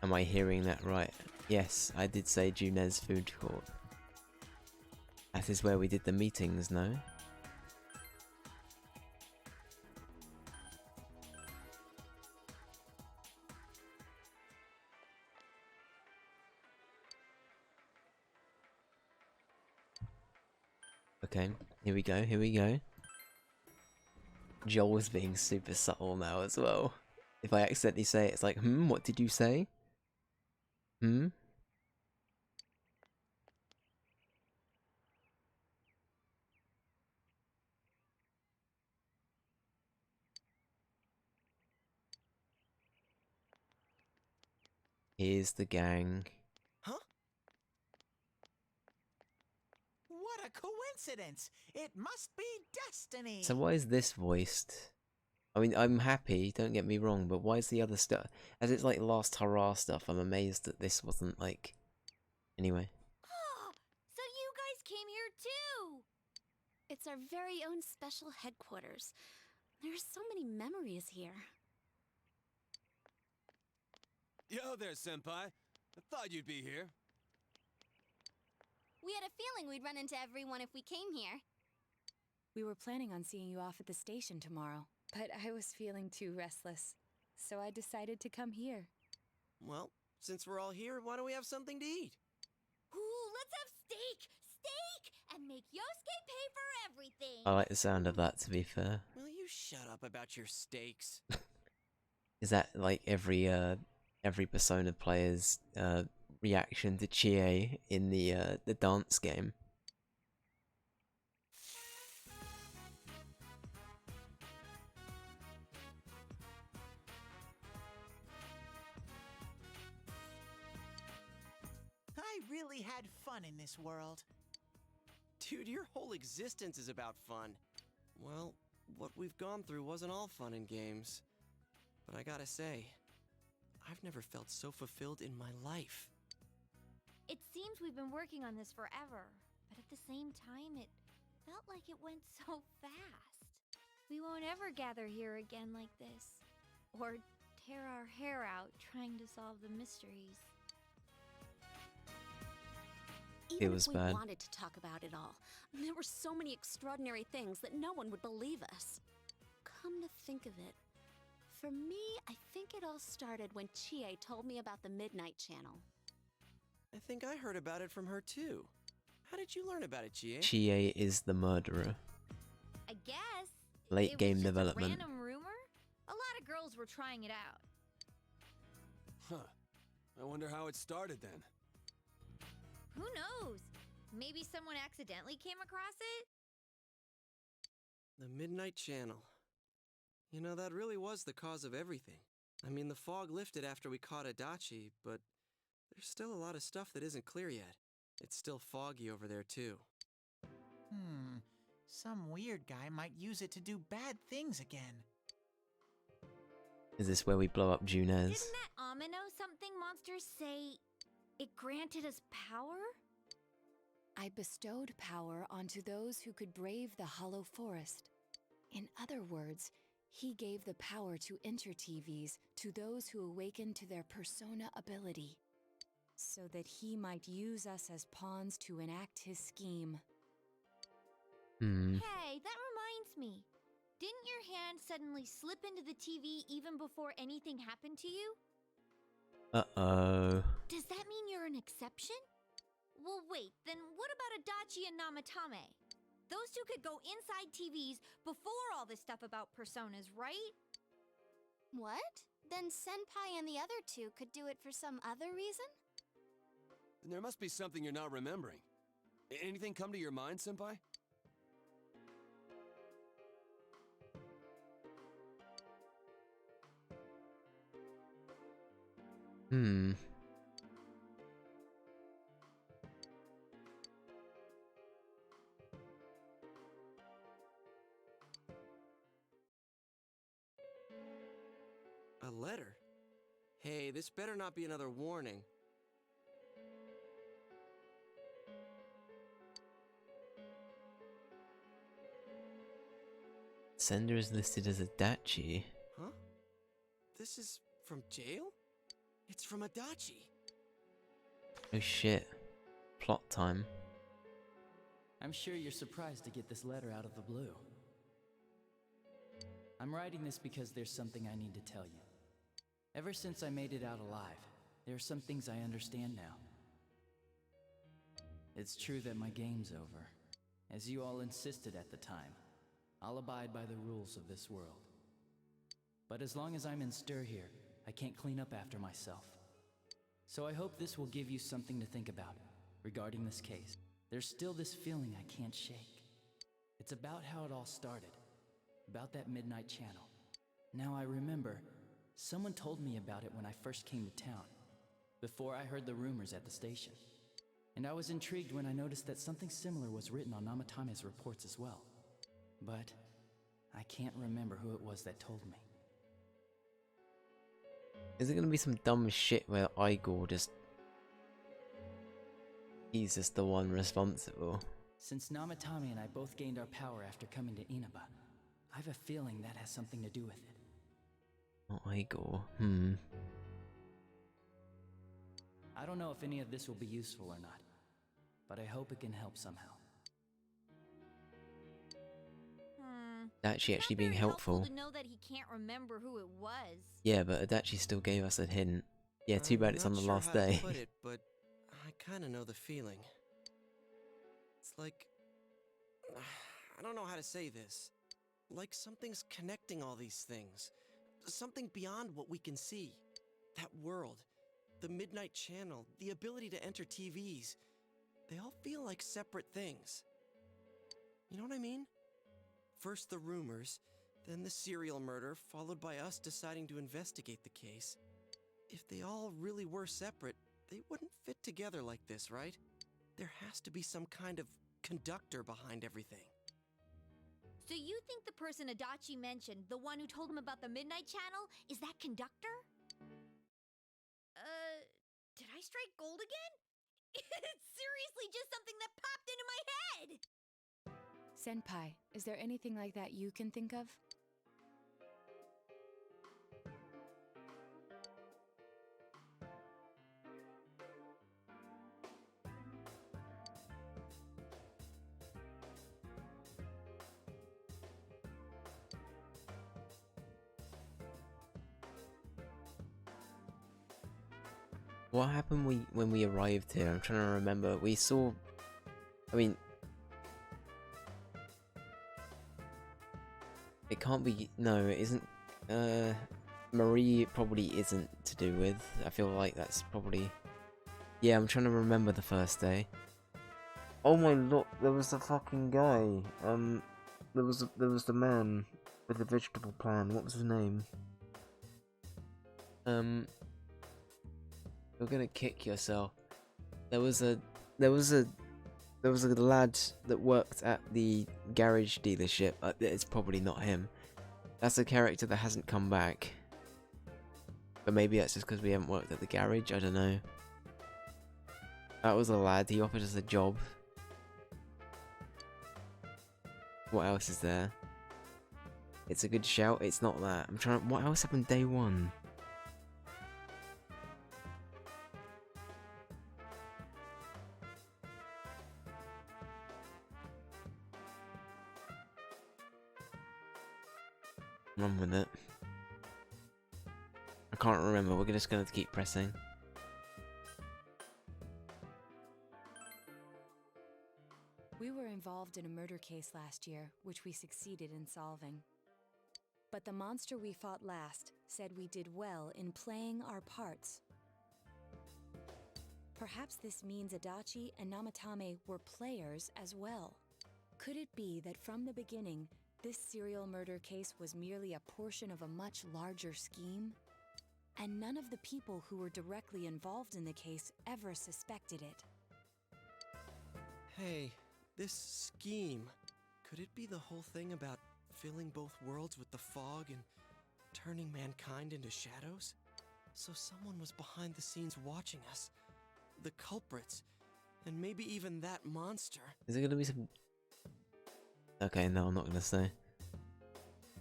Am I hearing that right? Yes, I did say Junes food court. That is where we did the meetings, no? Okay, here we go, here we go. Joel is being super subtle now as well. If I accidentally say it, it's like, what did you say? Here's the gang. Huh? What a coincidence! It must be destiny! So why is this voiced? I mean, I'm happy, don't get me wrong, but why is the other stuff... As it's like last hurrah stuff, I'm amazed that this wasn't like... Anyway. Oh, so you guys came here too! It's our very own special headquarters. There's so many memories here. Yo there, Senpai. I thought you'd be here. We had a feeling we'd run into everyone if we came here. We were planning on seeing you off at the station tomorrow, but I was feeling too restless, so I decided to come here. Well, since we're all here, why don't we have something to eat? Ooh, let's have steak! Steak! And make Yosuke pay for everything! I like the sound of that, to be fair. Will you shut up about your steaks? Is that like every Persona player's reaction to Chie in the dance game? I really had fun in this world. Dude, your whole existence is about fun. Well, what we've gone through wasn't all fun and games. But I gotta say, I've never felt so fulfilled in my life. It seems we've been working on this forever, but at the same time, it felt like it went so fast. We won't ever gather here again like this, or tear our hair out trying to solve the mysteries. Even was if we bad. wanted to talk about it all, there were so many extraordinary things that no one would believe us. Come to think of it, for me, I think it all started when Chie told me about the Midnight Channel. I think I heard about it from her too. How did you learn about it, Chie? Chie is the murderer. I guess. Late it game was just development. A random rumor? A lot of girls were trying it out. Huh. I wonder how it started then. Who knows? Maybe someone accidentally came across it? The Midnight Channel. You know, that really was the cause of everything. I mean, the fog lifted after we caught Adachi, but there's still a lot of stuff that isn't clear yet. It's still foggy over there, too. Some weird guy might use it to do bad things again. Is this where we blow up Junes? Didn't that Amino something monster say it granted us power? I bestowed power onto those who could brave the Hollow Forest. In other words, he gave the power to Inter-TVs to those who awakened to their persona ability, so that he might use us as pawns to enact his scheme. Hey, that reminds me. Didn't your hand suddenly slip into the TV even before anything happened to you? Uh-oh. Does that mean you're an exception? Well, wait, then what about Adachi and Namatame? Those two could go inside TVs before all this stuff about personas, right? What? Then Senpai and the other two could do it for some other reason? Then there must be something you're not remembering. Anything come to your mind, Senpai? letter? Hey, this better not be another warning. Sender is listed as Adachi. Huh? This is from jail? It's from Adachi. Oh shit. Plot time. I'm sure you're surprised to get this letter out of the blue. I'm writing this because there's something I need to tell you. Ever since I made it out alive, there are some things I understand now. It's true that my game's over. As you all insisted at the time, I'll abide by the rules of this world. But as long as I'm in stir here, I can't clean up after myself. So I hope this will give you something to think about regarding this case. There's still this feeling I can't shake. It's about how it all started, about that midnight channel. Now I remember, someone told me about it when I first came to town, before I heard the rumors at the station. And I was intrigued when I noticed that something similar was written on Namatame's reports as well. But I can't remember who it was that told me. Is it gonna be some dumb shit where Igor just... He's just the one responsible? Since Namatame and I both gained our power after coming to Inaba, I have a feeling that has something to do with it. Oh, Igor. I don't know if any of this will be useful or not, but I hope it can help somehow. Adachi actually being helpful. To know that he can't remember who it was. Yeah, but Adachi still gave us a hint. Yeah, too bad it's on the last I'm not sure day. how to put it, but I kind of know the feeling. It's like... I don't know how to say this. Like something's connecting all these things. Something beyond what we can see. That world, the Midnight Channel, the ability to enter TVs. They all feel like separate things. You know what I mean? First the rumors, then the serial murder, followed by us deciding to investigate the case. If they all really were separate, they wouldn't fit together like this, right? There has to be some kind of conductor behind everything. So you think the person Adachi mentioned, the one who told him about the Midnight Channel, is that conductor? Did I strike gold again? It's seriously just something that popped into my head! Senpai, is there anything like that you can think of? What happened when we arrived here? I'm trying to remember. We saw... I mean... It can't be... No, it isn't... Marie probably isn't to do with. I feel like that's probably... Yeah, I'm trying to remember the first day. Oh my lord, there was the fucking guy. There was the man with the vegetable plan. What was his name? You're gonna kick yourself. There was a lad that worked at the garage dealership. It's probably not him. That's a character that hasn't come back. But maybe that's just because we haven't worked at the garage. I don't know. That was a lad. He offered us a job. What else is there? It's a good shout. It's not that. I'm trying. What else happened day one? Run with it. I can't remember. We're just gonna keep pressing. We were involved in a murder case last year, which we succeeded in solving. But the monster we fought last said we did well in playing our parts. Perhaps this means Adachi and Namatame were players as well. Could it be that from the beginning, this serial murder case was merely a portion of a much larger scheme? And none of the people who were directly involved in the case ever suspected it. Hey, this scheme, could it be the whole thing about filling both worlds with the fog and turning mankind into shadows? So someone was behind the scenes watching us. The culprits. And maybe even that monster. Is there gonna be some... Okay, no, I'm not gonna say.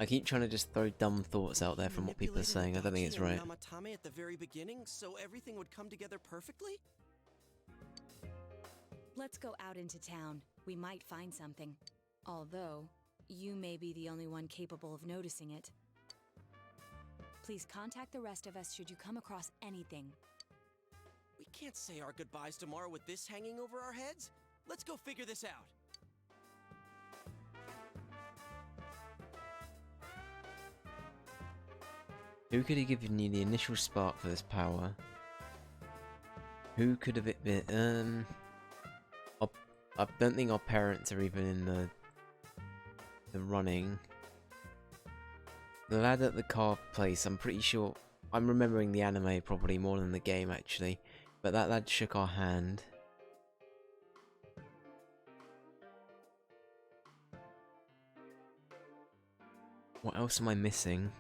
I keep trying to just throw dumb thoughts out there from what people are saying. I don't think it's right. Namatame at the very beginning, so everything would come together perfectly? Let's go out into town. We might find something. Although, you may be the only one capable of noticing it. Please contact the rest of us should you come across anything. We can't say our goodbyes tomorrow with this hanging over our heads. Let's go figure this out. Who could have given you the initial spark for this power? Who could have it been? I don't think our parents are even in the running. The lad at the car place, I'm pretty sure... I'm remembering the anime probably more than the game actually. But that lad shook our hand. What else am I missing?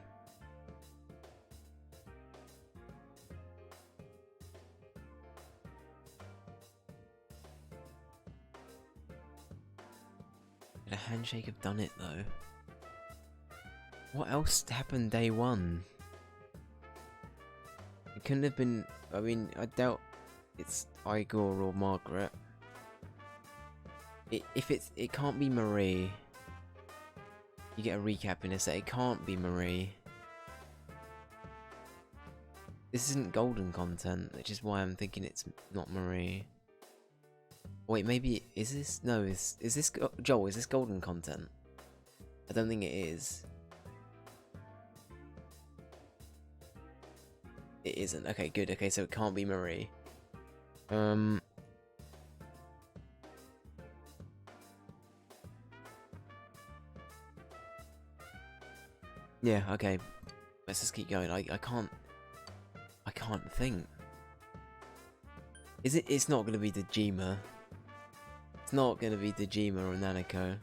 Could a handshake have done it though? What else happened day one? It couldn't have been... I mean, I doubt it's Igor or Margaret. It can't be Marie. You get a recap in a set. It can't be Marie. This isn't golden content, which is why I'm thinking it's not Marie. Wait, maybe is this? No, is this Joel? Is this golden content? I don't think it is. It isn't. Okay, good. Okay, so it can't be Marie. Yeah, okay. Let's just keep going. I can't think. Is it? It's not gonna be Dejima. It's not gonna be Dejima or Nanako.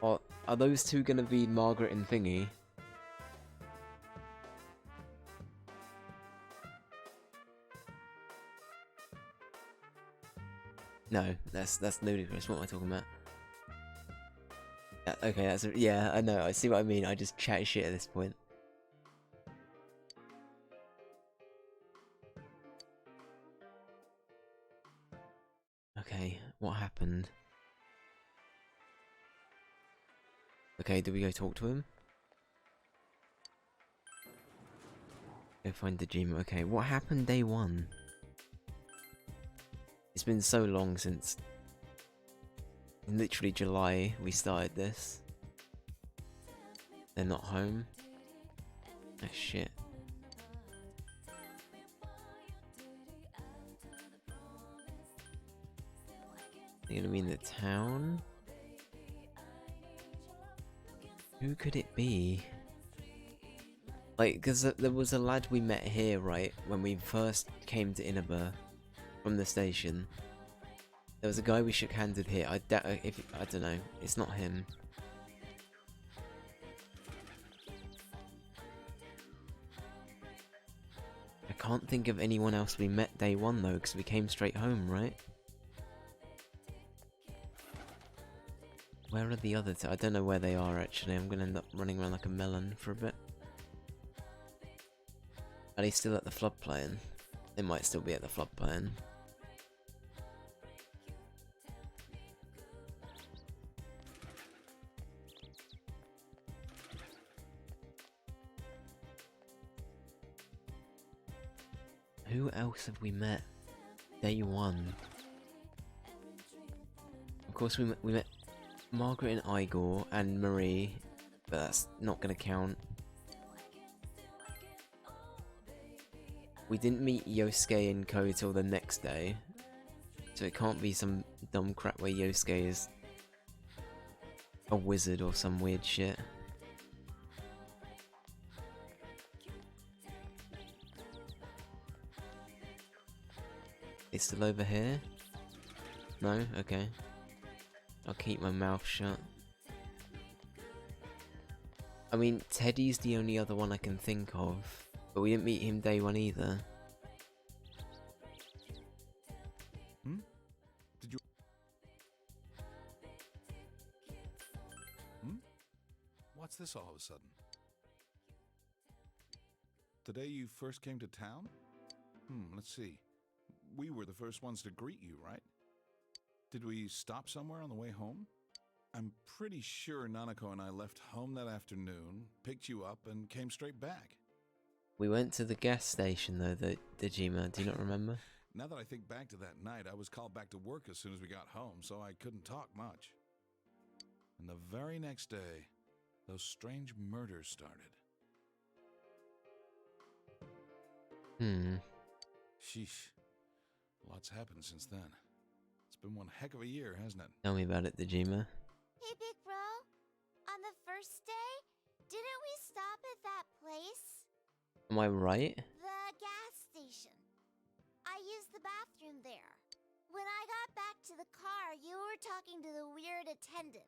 Or are those two gonna be Margaret and Thingy? No, that's ludicrous. What am I talking about? Okay, yeah, I know. I see what I mean. I just chat shit at this point. Okay, what happened? Okay, do we go talk to him? Go find Dejima. Okay, what happened day one? It's been so long since... In literally July we started this. They're not home. Oh shit. They're gonna be in the town? Who could it be? Like, because there was a lad we met here, right? When we first came to Inaba from the station. There was a guy we shook hands with here. I don't know. It's not him. I can't think of anyone else we met day one though, because we came straight home, right? Where are the other two? I don't know where they are actually. I'm gonna end up running around like a melon for a bit. Are they still at the floodplain? They might still be at the floodplain. Who else have we met day one? Of course we met Margaret and Igor and Marie, but that's not gonna count. We didn't meet Yosuke and Ko till the next day, so it can't be some dumb crap where Yosuke is a wizard or some weird shit. It's still over here? No? Okay. I'll keep my mouth shut. I mean, Teddy's the only other one I can think of, but we didn't meet him day one either. Hmm? Did you... Hmm? What's this all of a sudden? The day you first came to town? Let's see. We were the first ones to greet you, right? Did we stop somewhere on the way home? I'm pretty sure Nanako and I left home that afternoon, picked you up, and came straight back. We went to the gas station though, the Dejima, do you not remember? Now that I think back to that night, I was called back to work as soon as we got home, so I couldn't talk much. And the very next day, those strange murders started. Sheesh. Lots happened since then. It's been one heck of a year, hasn't it? Tell me about it, Dejima. Hey, big bro. On the first day, didn't we stop at that place? Am I right? The gas station. I used the bathroom there. When I got back to the car, you were talking to the weird attendant.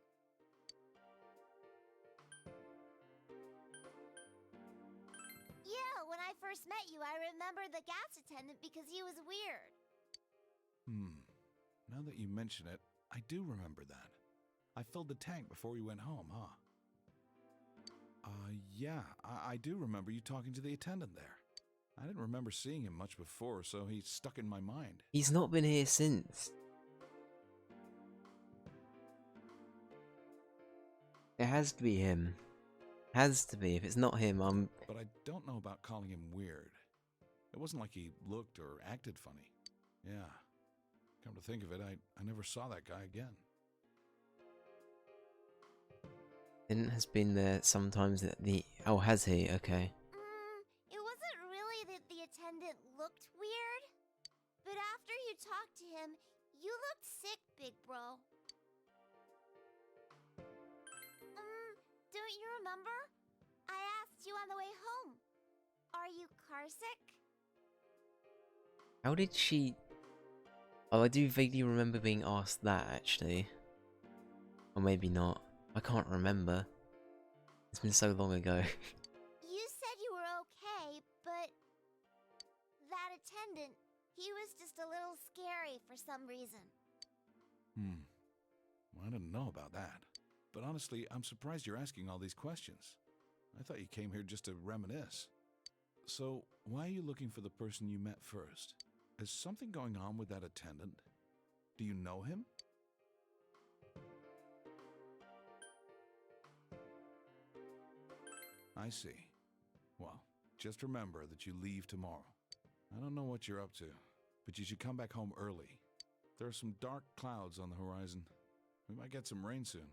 Yeah, when I first met you, I remember the gas attendant because he was weird. Now that you mention it, I do remember that. I filled the tank before we went home, huh? Yeah, I do remember you talking to the attendant there. I didn't remember seeing him much before, so he stuck in my mind. He's not been here since. It has to be him. Has to be. If it's not him, I'm... But I don't know about calling him weird. It wasn't like he looked or acted funny. Yeah. Come to think of it, I never saw that guy again. Didn't has been there sometimes at the... Oh, has he? Okay. It wasn't really that the attendant looked weird. But after you talked to him, you looked sick, big bro. Don't you remember? I asked you on the way home. Are you carsick? How did she... Oh, I do vaguely remember being asked that, actually. Or maybe not. I can't remember. It's been so long ago. You said you were okay, but... that attendant, he was just a little scary for some reason. Well, I didn't know about that. But honestly, I'm surprised you're asking all these questions. I thought you came here just to reminisce. So, why are you looking for the person you met first? Is something going on with that attendant? Do you know him? I see. Well, just remember that you leave tomorrow. I don't know what you're up to, but you should come back home early. There are some dark clouds on the horizon. We might get some rain soon.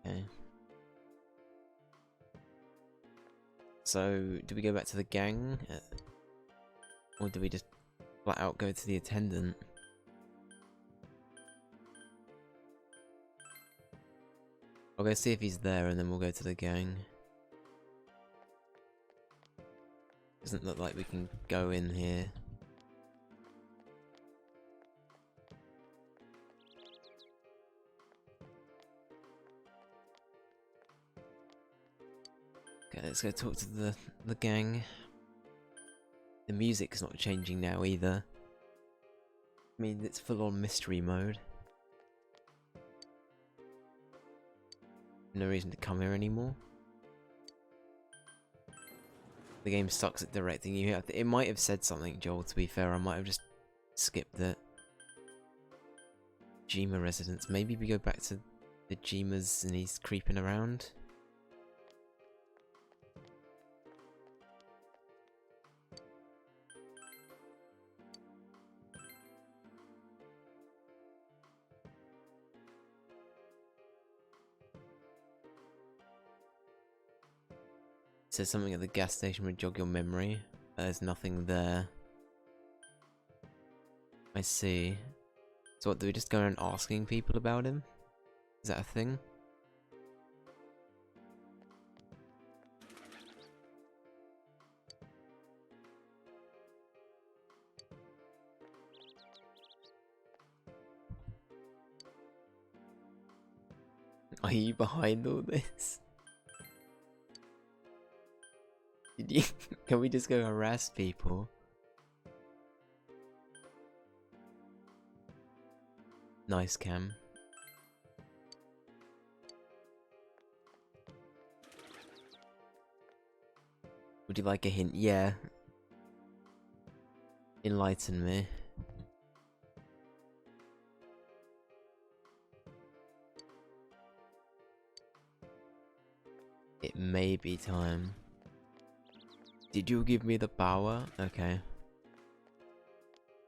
Okay. So, do we go back to the gang? Or do we just flat out go to the attendant? I'll go see if he's there and then we'll go to the gang. Doesn't look like we can go in here. Okay, let's go talk to the gang. The music's not changing now either. I mean, it's full on mystery mode. No reason to come here anymore. The game sucks at directing you. It might have said something, Joel, to be fair. I might have just skipped it. Jima residence. Maybe we go back to the Jimas and he's creeping around. It says something at the gas station would jog your memory. There's nothing there. I see. So what, do we just go around asking people about him? Is that a thing? Are you behind all this? Did you? Can we just go harass people? Nice, Cam. Would you like a hint? Yeah. Enlighten me. It may be time. Did you give me the power? Okay.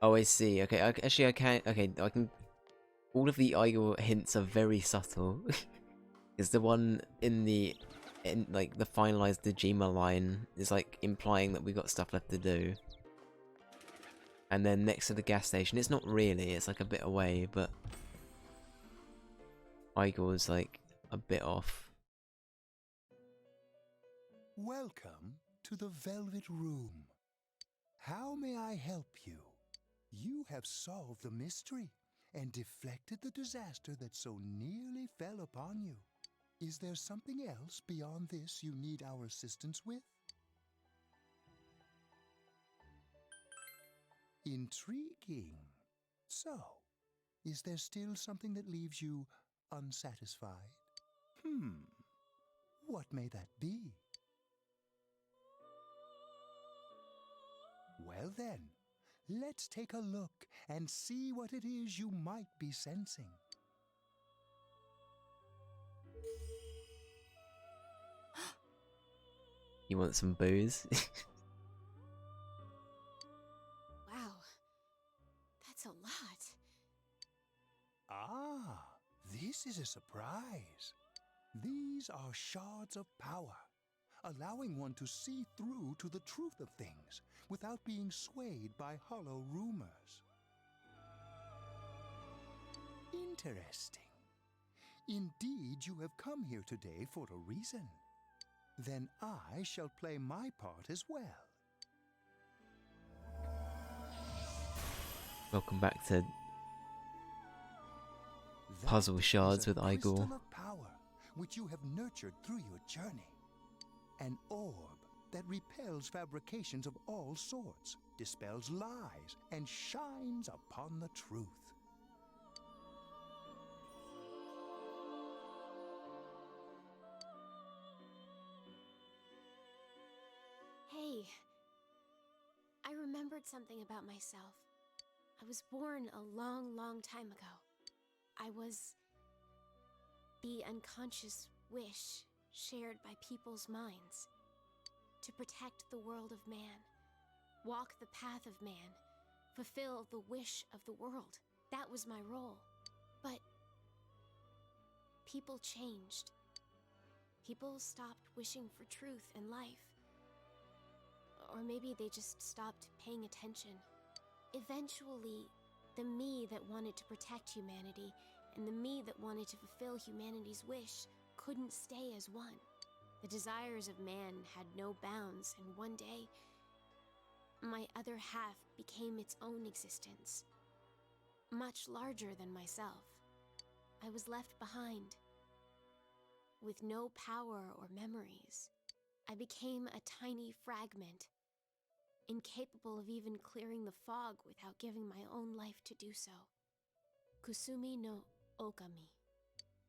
Oh, I see. Okay, actually I can't. Okay, I can. All of the Igor hints are very subtle. Is the one in like the finalized Dejima line is like implying that we got stuff left to do. And then next to the gas station, it's not really. It's like a bit away, but Igor's like a bit off. Welcome to the Velvet Room. How may I help you? You have solved the mystery and deflected the disaster that so nearly fell upon you. Is there something else beyond this you need our assistance with? Intriguing. So, is there still something that leaves you unsatisfied? What may that be? Well then, let's take a look and see what it is you might be sensing. You want some booze? Wow, that's a lot. Ah, this is a surprise. These are shards of power, allowing one to see through to the truth of things without being swayed by hollow rumors. Interesting. Indeed, you have come here today for a reason. Then I shall play my part as well. Welcome back to That Puzzle Shards is a with Igor. crystal of power, which you have nurtured through your journey. An orb that repels fabrications of all sorts, dispels lies, and shines upon the truth. Hey, I remembered something about myself. I was born a long, long time ago. I was the unconscious wish shared by people's minds to protect the world of man, walk the path of man, fulfill the wish of the world. That was my role. But people changed. People stopped wishing for truth in life. Or maybe they just stopped paying attention. Eventually, the me that wanted to protect humanity and the me that wanted to fulfill humanity's wish couldn't stay as one. The desires of man had no bounds, and one day, my other half became its own existence, much larger than myself. I was left behind, with no power or memories. I became a tiny fragment, incapable of even clearing the fog without giving my own life to do so. Kusumi no Okami.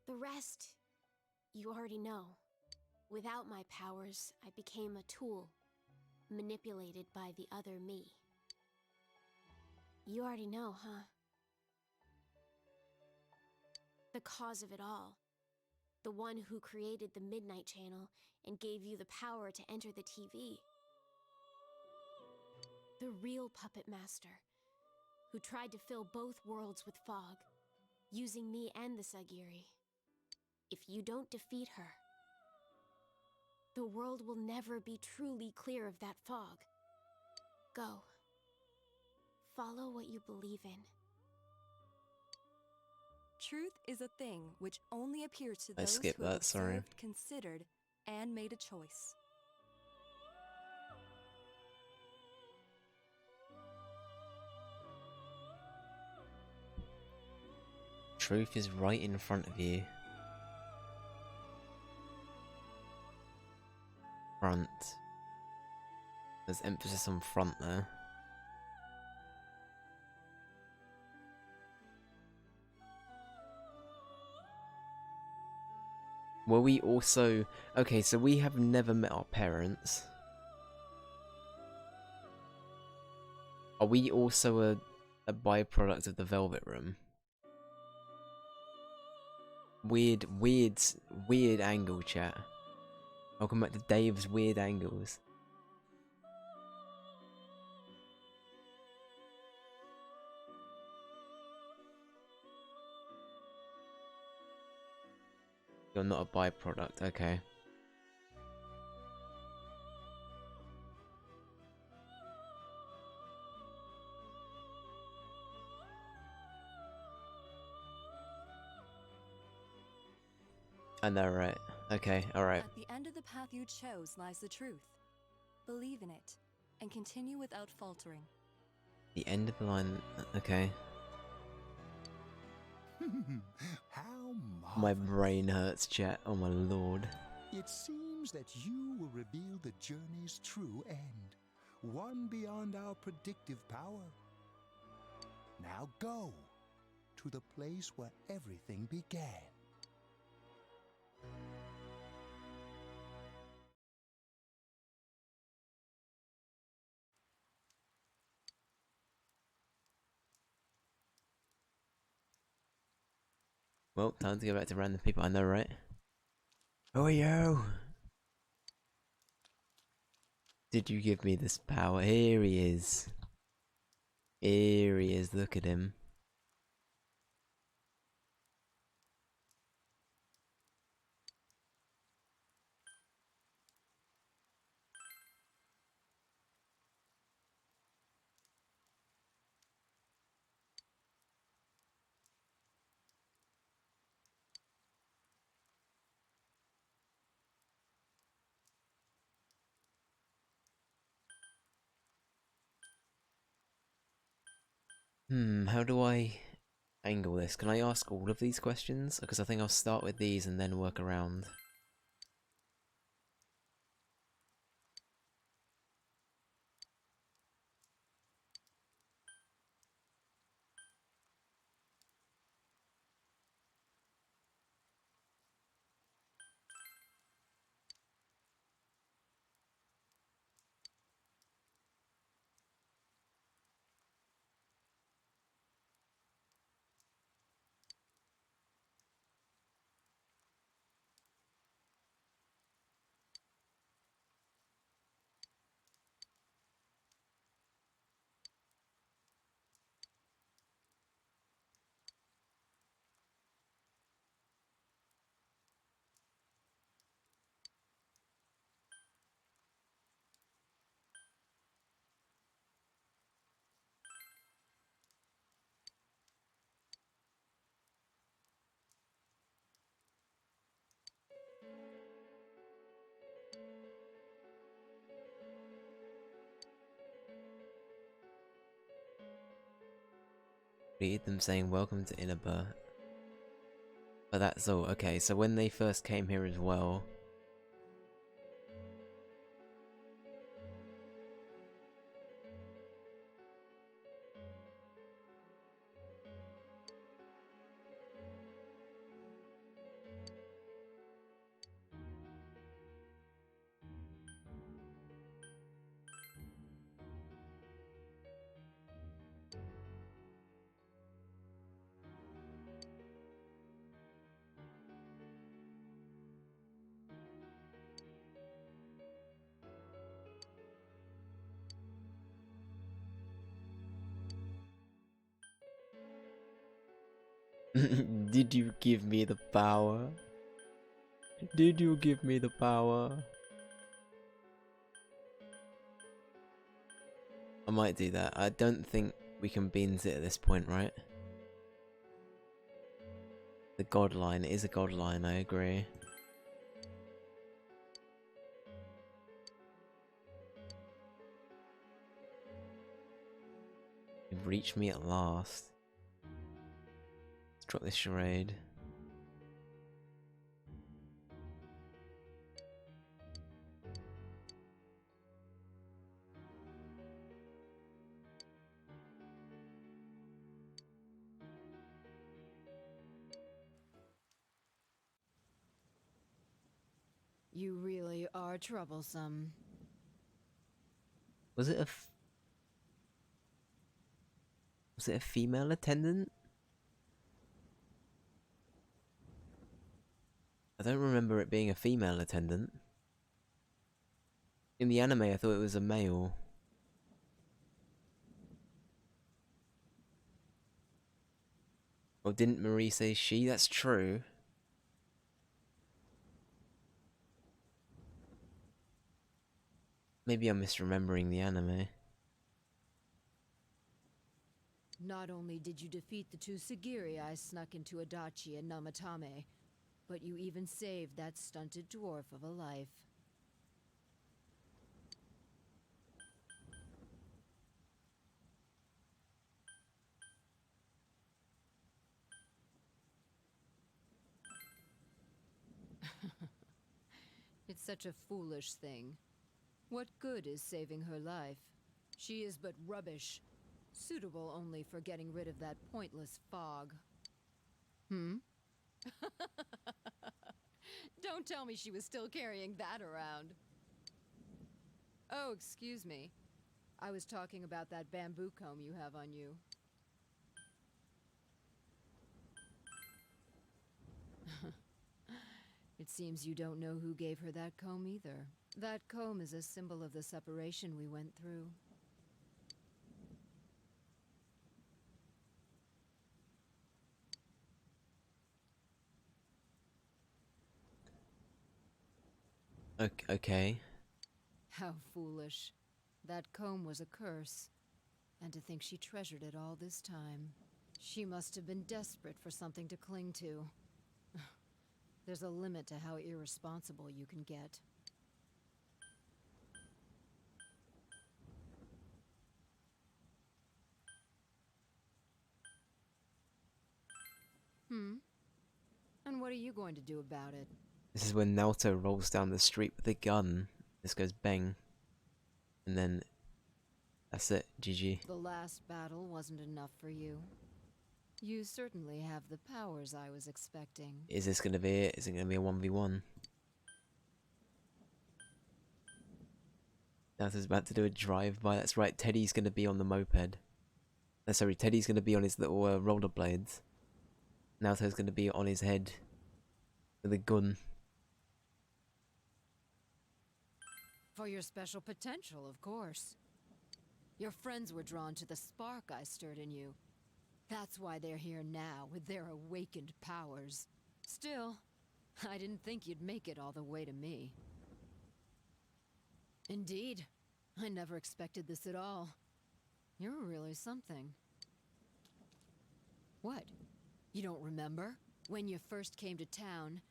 The rest, you already know. Without my powers, I became a tool, manipulated by the other me. You already know, huh? The cause of it all. The one who created the Midnight Channel and gave you the power to enter the TV. The real puppet master, who tried to fill both worlds with fog, using me and the Sagiri. If you don't defeat her, the world will never be truly clear of that fog. Go. Follow what you believe in. Truth is a thing which only appears to I those skipped who have that, sorry. observed, considered, and made a choice. Truth is right in front of you. front. There's emphasis on front there. Were we also... Okay, so we have never met our parents. Are we also a byproduct of the Velvet Room? Weird angle, chat. Welcome back to Dave's Weird Angles. You're not a byproduct, okay. I know, right? Okay, alright. At the end of the path you chose lies the truth. Believe in it, and continue without faltering. The end of the line, okay. How My marvelous. brain hurts, chat. Oh my lord. It seems that you will reveal the journey's true end, one beyond our predictive power. Now go to the place where everything began. Well, time to go back to random people. I know, right? Who are you? Did you give me this power? Here he is. Here he is. Look at him. How do I angle this? Can I ask all of these questions? Because I think I'll start with these and then work around. Read them saying welcome to Inaba. But that's all. Okay, so when they first came here as well. Did you give me the power? Did you give me the power? I might do that. I don't think we can beans it at this point, right? The god line is a god line, I agree. You've reached me at last. Let's drop this charade. You really are troublesome. Was it a was it a female attendant? I don't remember it being a female attendant. In the anime, I thought it was a male. Or didn't Marie say she? That's true. Maybe I'm misremembering the anime. Not only did you defeat the two Sagiri I snuck into Adachi and Namatame, but you even saved that stunted dwarf of a life. It's such a foolish thing. What good is saving her life? She is but rubbish, suitable only for getting rid of that pointless fog. Hmm? Don't tell me she was still carrying that around. Oh, excuse me. I was talking about that bamboo comb you have on you. It seems you don't know who gave her that comb either. That comb is a symbol of the separation we went through. Okay. How foolish. That comb was a curse. And to think she treasured it all this time. She must have been desperate for something to cling to. There's a limit to how irresponsible you can get. Hmm? And what are you going to do about it? This is when Naoto rolls down the street with a gun. This goes bang. And then that's it. GG. The last battle wasn't enough for you. You certainly have the powers I was expecting. Is this gonna be it? Is it gonna be a 1v1? Naoto's about to do a drive-by. That's right, Teddy's gonna be on the moped. Sorry, Teddy's gonna be on his little rollerblades. Naoto's gonna be on his head with a gun. For your special potential, of course. Your friends were drawn to the spark I stirred in you. That's why they're here now, with their awakened powers. Still, I didn't think you'd make it all the way to me. Indeed, I never expected this at all. You're really something. What? You don't remember? When you first came to town,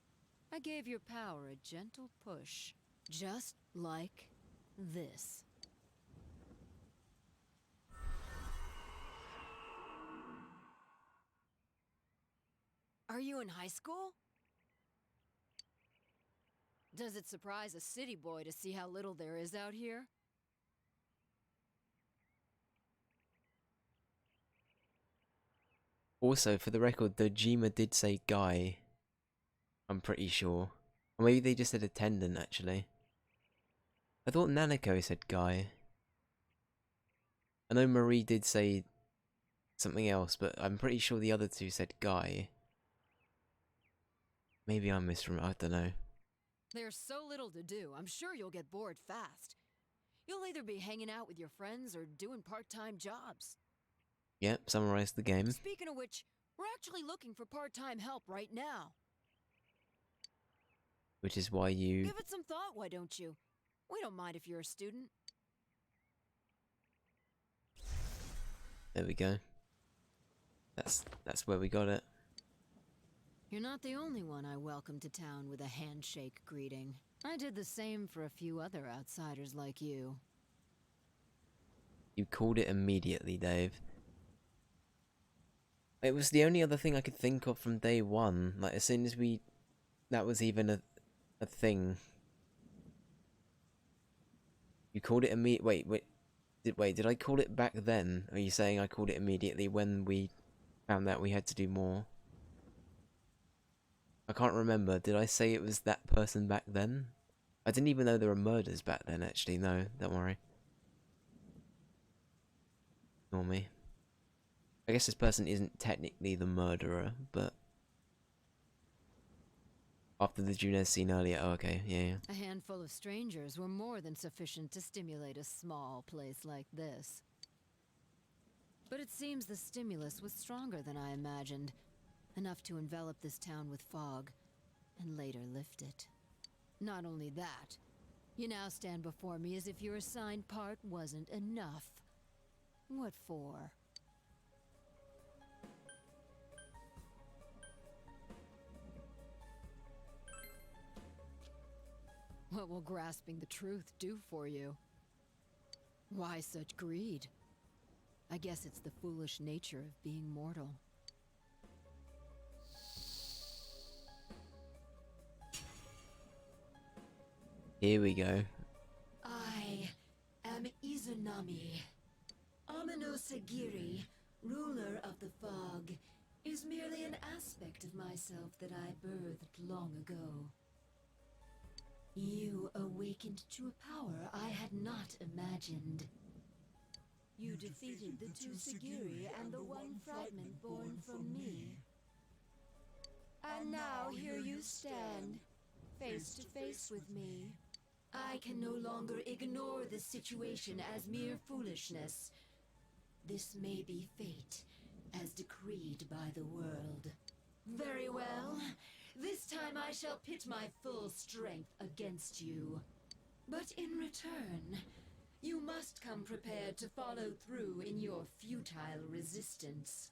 I gave your power a gentle push. Just like this. Are you in high school? Does it surprise a city boy to see how little there is out here? Also, for the record, Dojima did say guy. I'm pretty sure. Or maybe they just said attendant, actually. I thought Nanako said guy. I know Marie did say something else, but I'm pretty sure the other two said guy. Maybe I'm misremembering. I don't know. There's so little to do, I'm sure you'll get bored fast. You'll either be hanging out with your friends or doing part-time jobs. Yep, summarize the game. Speaking of which, we're actually looking for part-time help right now. Which is why you... Give it some thought, why don't you? We don't mind if you're a student. There we go. That's where we got it. You're not the only one I welcomed to town with a handshake greeting. I did the same for a few other outsiders like you. You called it immediately, Dave. It was the only other thing I could think of from day one. Like, as soon as that was even a thing. You called it immediately. Wait, did I call it back then? Or are you saying I called it immediately when we found out we had to do more? I can't remember. Did I say it was that person back then? I didn't even know there were murders back then, actually. No, don't worry. Ignore me. I guess this person isn't technically the murderer, but... After the Junez scene earlier, oh, okay, yeah. A handful of strangers were more than sufficient to stimulate a small place like this. But it seems the stimulus was stronger than I imagined. Enough to envelop this town with fog, and later lift it. Not only that, you now stand before me as if your assigned part wasn't enough. What for? What will grasping the truth do for you? Why such greed? I guess it's the foolish nature of being mortal. Here we go. I am Izanami. Amino Sagiri, ruler of the fog, is merely an aspect of myself that I birthed long ago. You awakened to a power I had not imagined. You defeated the two Sagiri and the one fragment born from me. And now here you stand, face to face with me. I can no longer ignore this situation as mere foolishness. This may be fate, as decreed by the world. Very well. This time I shall pit my full strength against you. But in return, you must come prepared to follow through in your futile resistance.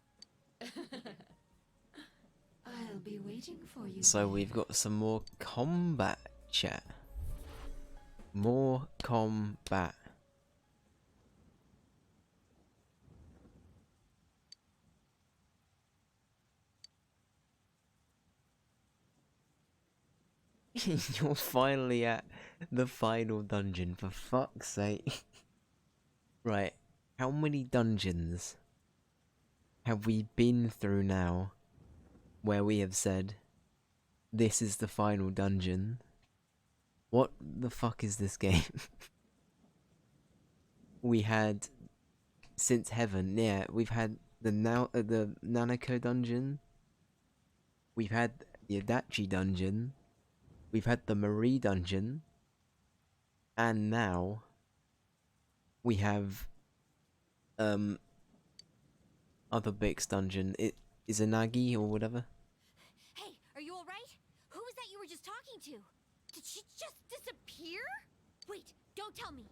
I'll be waiting for you. So we've got some more combat chat. More combat. You're finally at the final dungeon, for fuck's sake. Right, how many dungeons have we been through now where we have said, this is the final dungeon? What the fuck is this game? We had Since Heaven, yeah, we've had the Nanako dungeon, we've had the Adachi dungeon, we've had the Marie dungeon, and now we have other Bix dungeon. It is Izanagi or whatever. Hey, are you alright? Who was that you were just talking to? Did she just disappear? Wait, don't tell me.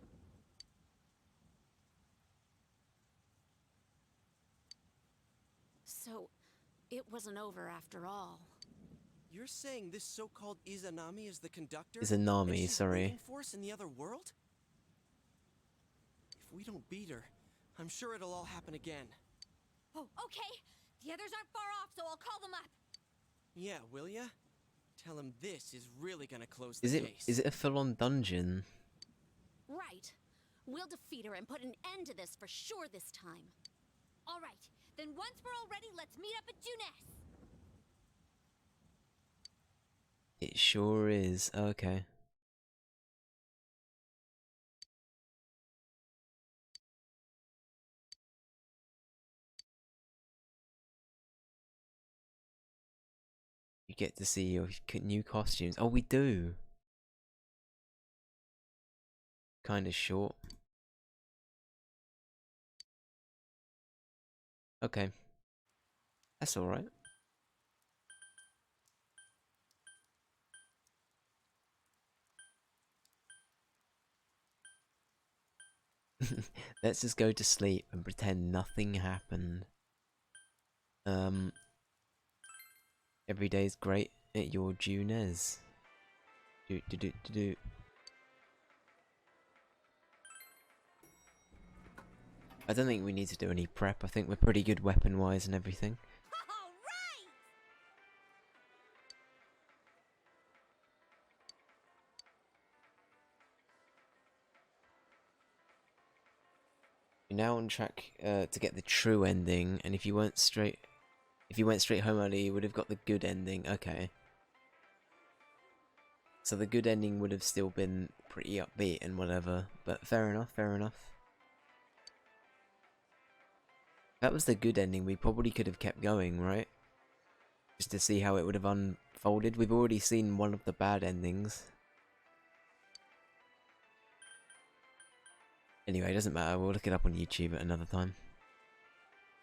So, it wasn't over after all. You're saying this so-called Izanami is the conductor? Izanami, and she's sorry. waiting for us in the other world? If we don't beat her, I'm sure it'll all happen again. Oh, okay. The others aren't far off, so I'll call them up. Yeah, will ya? Tell him this is really gonna close Is the it case. is it a full-on dungeon? Right. We'll defeat her and put an end to this for sure this time. Alright, then once we're all ready, let's meet up at Juness. It sure is. Okay. You get to see your new costumes. Oh, we do. Kind of short. Okay. That's alright. Let's just go to sleep and pretend nothing happened. Every day's great at your Junez. Do. I don't think we need to do any prep. I think we're pretty good weapon-wise and everything. You're now on track to get the true ending, and if you went straight home early, you would have got the good ending. Okay. So the good ending would have still been pretty upbeat and whatever, but fair enough, fair enough. If that was the good ending, we probably could have kept going, right? Just to see how it would have unfolded. We've already seen one of the bad endings. Anyway, it doesn't matter, we'll look it up on YouTube at another time.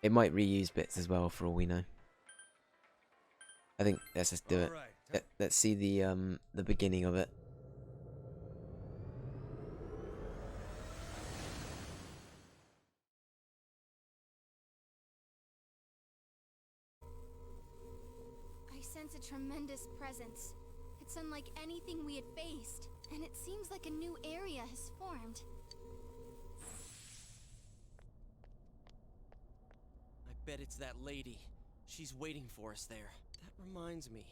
It might reuse bits as well, for all we know. I think let's just do it. Let's see the beginning of it. I sense a tremendous presence. It's unlike anything we had faced, and it seems like a new area has formed. I bet it's that lady. She's waiting for us there. That reminds me.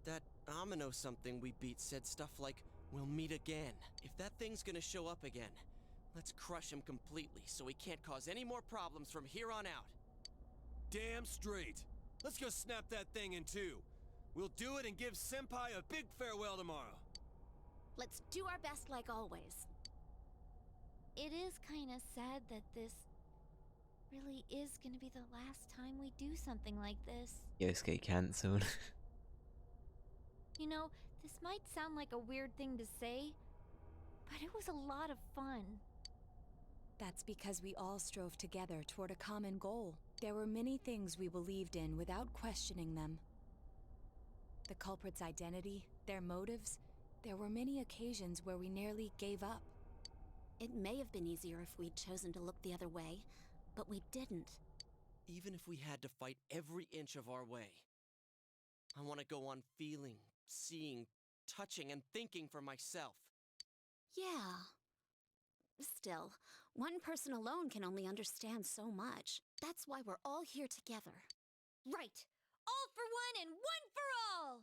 That Amino something we beat said stuff like, "We'll meet again." If that thing's gonna show up again, let's crush him completely so he can't cause any more problems from here on out. Damn straight. Let's go snap that thing in two. We'll do it and give Senpai a big farewell tomorrow. Let's do our best like always. It is kind of sad that this really is gonna be the last time we do something like this. Yosuke cancelled. You know, this might sound like a weird thing to say, but it was a lot of fun. That's because we all strove together toward a common goal. There were many things we believed in without questioning them. The culprit's identity, their motives, there were many occasions where we nearly gave up. It may have been easier if we'd chosen to look the other way, but we didn't. Even if we had to fight every inch of our way. I want to go on feeling, seeing, touching, and thinking for myself. Yeah. Still, one person alone can only understand so much. That's why we're all here together. Right! All for one and one for all!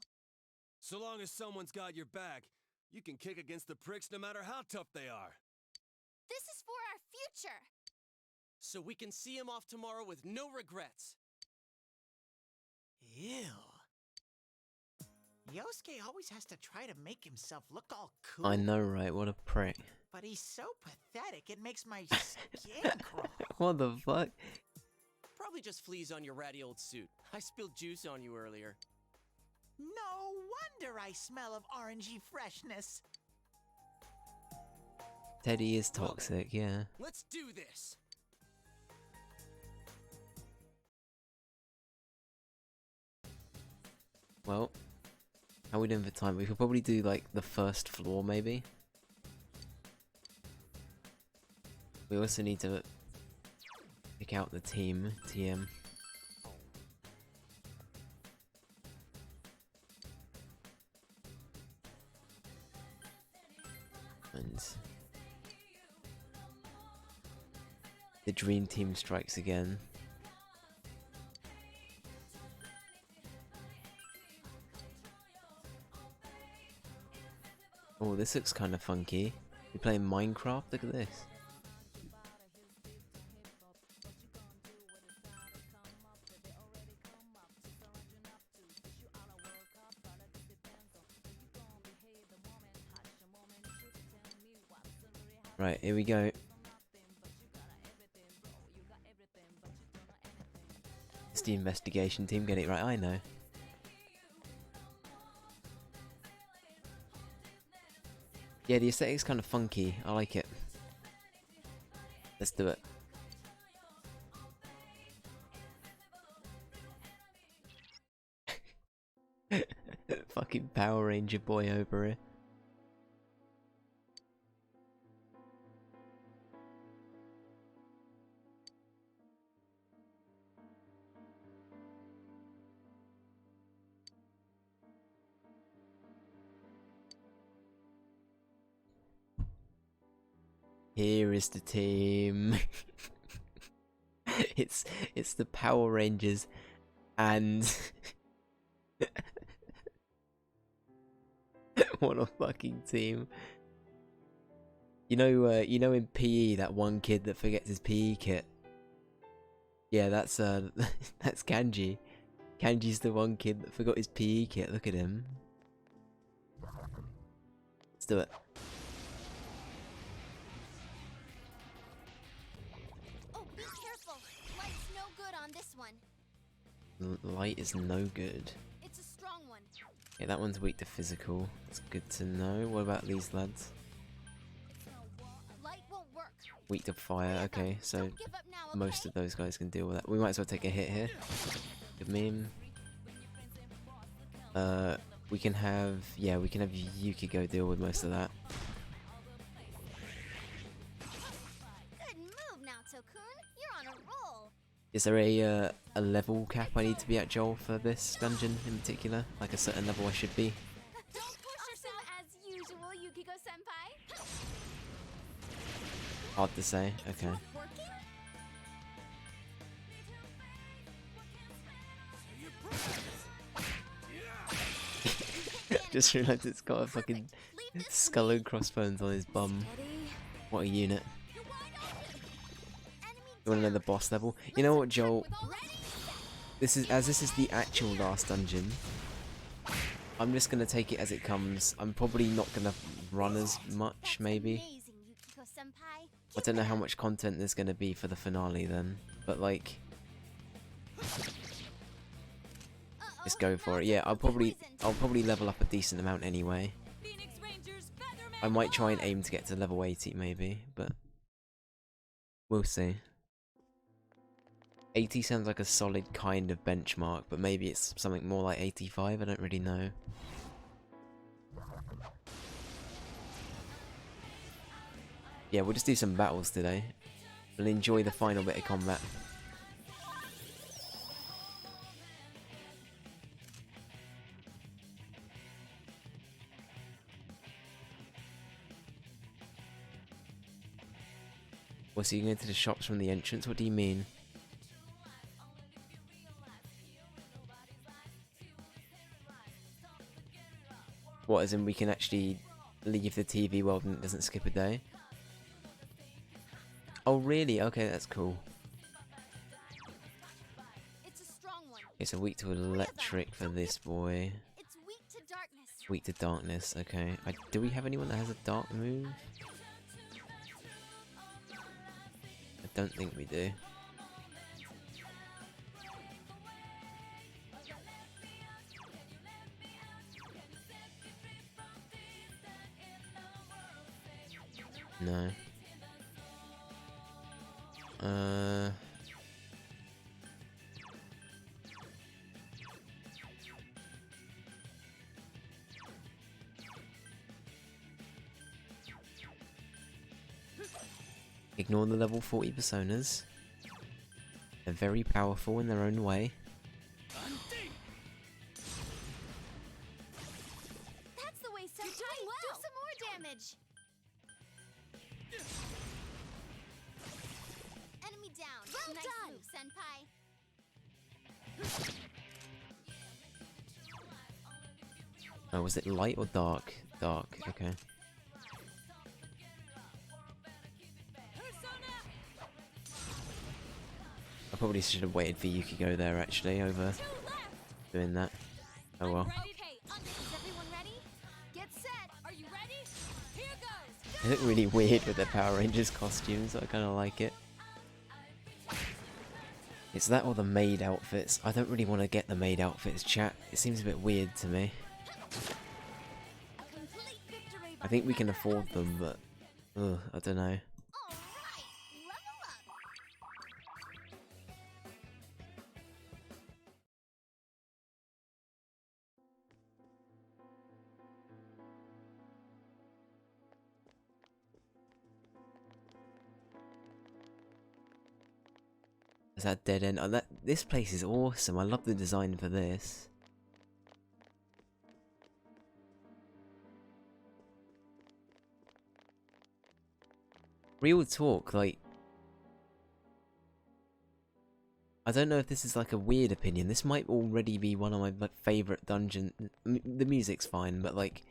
So long as someone's got your back, you can kick against the pricks no matter how tough they are. This is for our future! So we can see him off tomorrow with no regrets. Ew. Yosuke always has to try to make himself look all cool. I know, right? What a prick. But he's so pathetic, it makes my skin crawl. What the fuck? Probably just fleas on your ratty old suit. I spilled juice on you earlier. No wonder I smell of orangey freshness. Teddy is toxic, yeah. Let's do this! Well, how are we doing for time? We could probably do like the first floor maybe. We also need to pick out the team, TM. And the dream team strikes again. Oh, this looks kind of funky. You playing Minecraft? Look at this. Right, here we go. It's the investigation team, get it right, I know. Yeah, the aesthetic's kind of funky, I like it. Let's do it. Fucking Power Ranger boy over here. Here is the team. it's the Power Rangers and what a fucking team. You know in PE that one kid that forgets his PE kit. Yeah, that's that's Kanji. Kanji's the one kid that forgot his PE kit. Look at him. Let's do it. Oh, be careful. Light's no good on this one. Light is no good. It's a strong one. Okay, that one's weak to physical. That's good to know. What about these lads? Light won't work. Weak to fire. Okay, so most of those guys can deal with that. We might as well take a hit here. Good meme. We can have, yeah, we can have Yuki go deal with most of that. Good move, Naoto-kun. You're on a roll. Is there a level cap I need to be at, Joel, for this dungeon in particular? Like a certain level I should be? Don't push yourself as usual, Yukiko-senpai. Hard to say. Okay. Working? Just realised it's got a fucking skull and crossbones on his bum. What a unit. You wanna know the boss level? You know what, Joel? This is the actual last dungeon. I'm just gonna take it as it comes. I'm probably not gonna run as much, maybe. I don't know how much content there's gonna be for the finale then, but like, just go for it. Yeah, I'll probably level up a decent amount anyway. I might try and aim to get to level 80 maybe, but we'll see. 80 sounds like a solid kind of benchmark, but maybe it's something more like 85, I don't really know. Yeah, we'll just do some battles today. We'll enjoy the final bit of combat. Well, so you can go to the shops from the entrance? What do you mean? What, as in we can actually leave the TV world and it doesn't skip a day? Oh really? Okay, that's cool. It's a weak to electric for this boy. It's weak to darkness. Weak to darkness, okay. Do we have anyone that has a dark move? I don't think we do. No. Ignore the level 40 personas. They're very powerful in their own way. That's the way, Senpai. Do some more damage. Enemy down. Well nice done, move, Senpai. Oh, was it light or dark? Dark, okay. I probably should have waited for Yuki to go there actually over doing that. Oh well. They look really weird with their Power Rangers costumes, I kinda like it. It's that or the maid outfits. I don't really want to get the maid outfits, chat. It seems a bit weird to me. I think we can afford them, but I don't know. Is that dead end? Oh, this place is awesome. I love the design for this. Real talk, like, I don't know if this is like a weird opinion. This might already be one of my favorite dungeon. The music's fine, but like,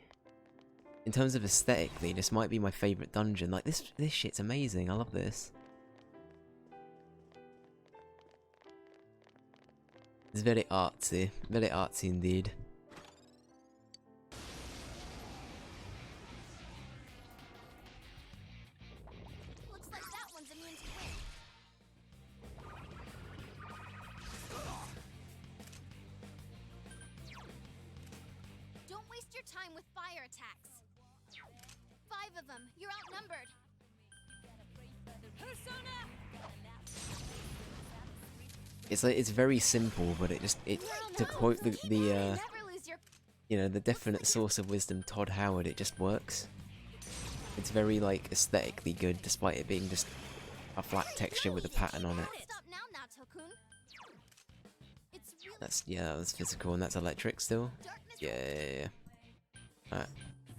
in terms of aesthetically, this might be my favorite dungeon. Like this shit's amazing. I love this. It's very artsy indeed. your time with fire attacks. 5 of them. You're outnumbered. Persona! It's like, it's very simple, but to quote the you know, the definite source of wisdom, Todd Howard, it just works. It's very like aesthetically good, despite it being just a flat texture with a pattern on it. That's, yeah, that's physical, and that's electric still. Yeah. Alright,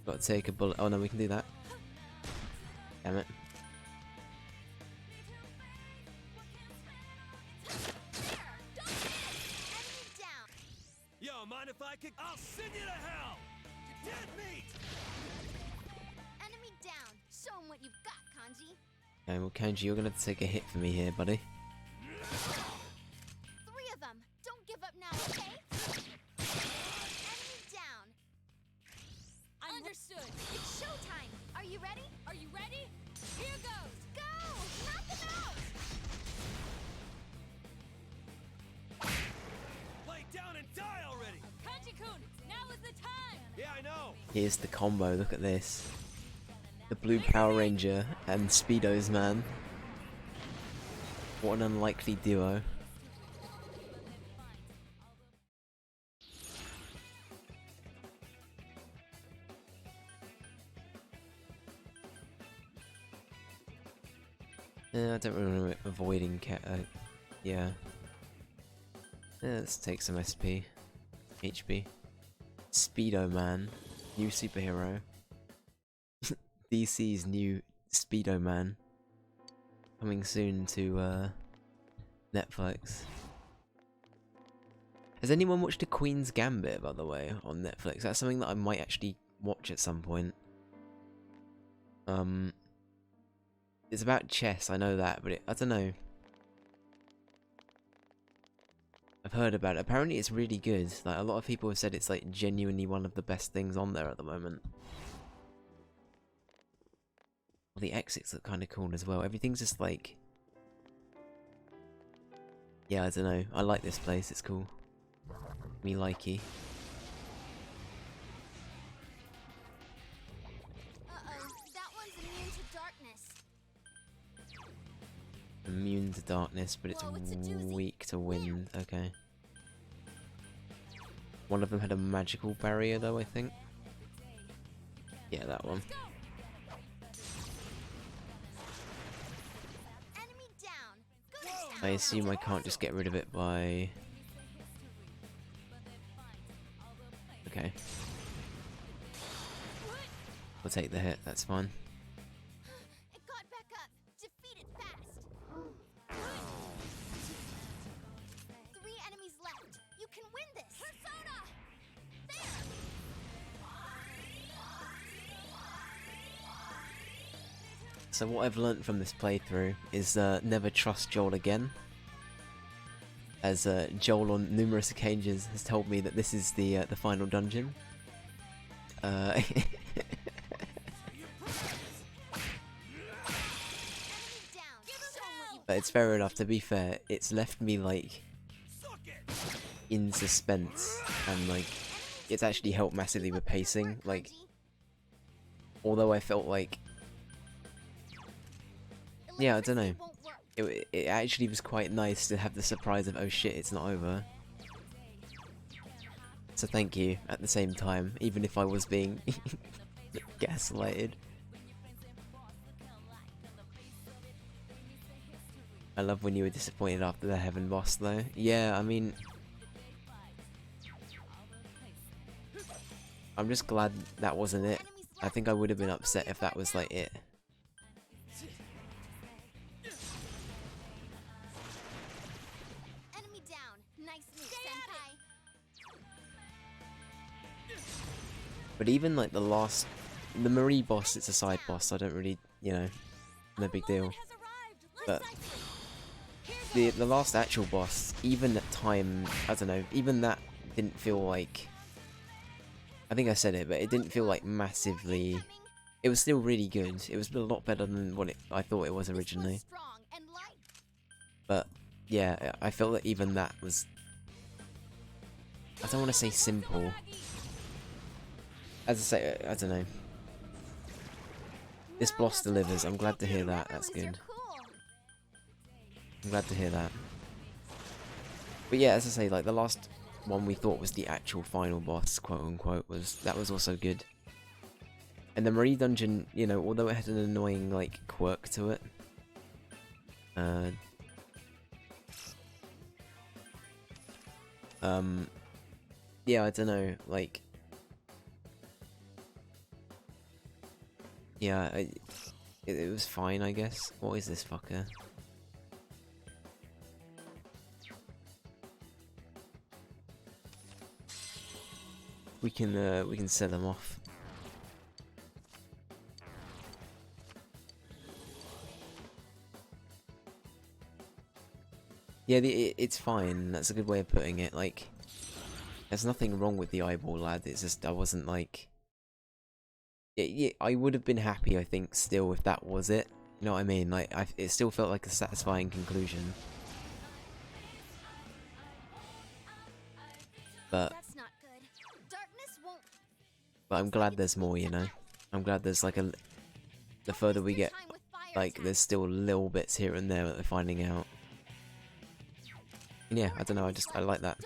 gotta take a bullet. Oh no, we can do that. Damn it. Yo, mind if I kick? I'll send you to hell! You dead meat! Enemy down. Show 'em what you've got, Kanji. Okay, well, Kanji, you're gonna have to take a hit for me here, buddy. 3 of them. Don't give up now, okay? Enemy down. Understood. It's showtime. Are you ready? Are you ready? Here goes. Go! Knock them out! Lay down and die already! Kanji-kun, now is the time! Yeah, I know! Here's the combo, look at this. The blue Power Ranger and Speedo's man. What an unlikely duo. I don't remember avoiding yeah. Let's take some SP. HP. Speedo Man. New superhero. DC's new Speedo Man. Coming soon to Netflix. Has anyone watched The Queen's Gambit, by the way, on Netflix? That's something that I might actually watch at some point. It's about chess, I know that, but I don't know. I've heard about it. Apparently it's really good. Like, a lot of people have said it's like genuinely one of the best things on there at the moment. Well, the exits look kind of cool as well. Everything's just like... Yeah, I don't know. I like this place. It's cool. Me likey. Immune to darkness, but it's weak to wind. Okay. One of them had a magical barrier, though, I think. Yeah, that one. I assume I can't just get rid of it by... Okay. We'll take the hit, that's fine. It got back up. Defeat it fast. 3 enemies left. You can win this. Persona! There! So what I've learnt from this playthrough is never trust Joel again. As Joel on numerous occasions has told me that this is the final dungeon. But it's fair enough, to be fair, it's left me like in suspense, and like it's actually helped massively with pacing. Like, although I felt like, yeah, I don't know, it actually was quite nice to have the surprise of, oh shit, it's not over. So thank you at the same time, even if I was being gaslighted. I love when you were disappointed after the Heaven boss, though. Yeah, I mean... I'm just glad that wasn't it. I think I would have been upset if that was, like, it. Enemy down. Nice move, senpai. But even, like, the last... The Marie boss, it's a side boss, so I don't really, you know, no big deal. But... The last actual boss, even at time, I don't know, even that didn't feel like... I think I said it, but it didn't feel like massively... It was still really good. It was a lot better than what I thought it was originally. But, yeah, I felt that even that was... I don't want to say simple. as I say, I don't know. This boss delivers. I'm glad to hear that. That's good. I'm glad to hear that. But yeah, as I say, like the last one we thought was the actual final boss, quote unquote, was also good. And the Marie dungeon, you know, although it had an annoying like quirk to it, yeah, I don't know, like, yeah, it was fine, I guess. What is this fucker? We can set them off. Yeah, it's fine. That's a good way of putting it. Like, there's nothing wrong with the eyeball, lad. It's just I wasn't like. Yeah, I would have been happy, I think, still if that was it. You know what I mean? Like, it still felt like a satisfying conclusion. But I'm glad there's more, you know. I'm glad there's like the further we get, like there's still little bits here and there that they're finding out. And yeah, I don't know. I like that.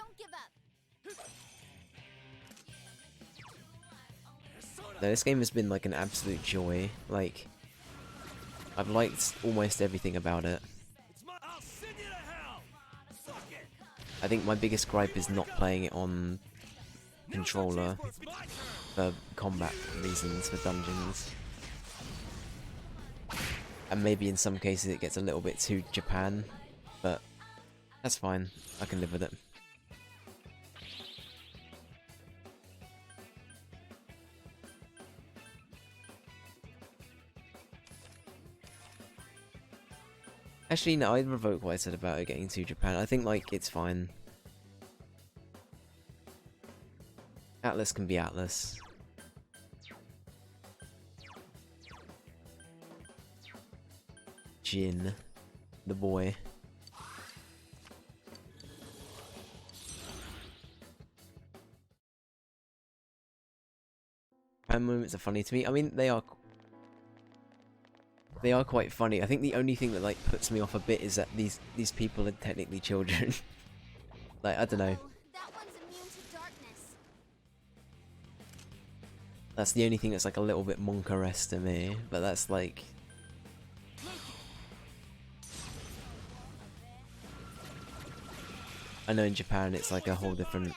No, this game has been like an absolute joy. Like, I've liked almost everything about it. I think my biggest gripe is not playing it on controller for combat reasons, for dungeons. And maybe in some cases it gets a little bit too Japan, but that's fine. I can live with it. Actually, no, I'd revoke what I said about it getting too Japan. I think, like, it's fine. Atlas can be Atlas. Jin, the boy. Japan moments are funny to me. I mean, they are quite funny. I think the only thing that like puts me off a bit is that these people are technically children. Like, I don't know. That's the only thing that's like a little bit monk-esque to me, but that's like... I know in Japan it's like a whole different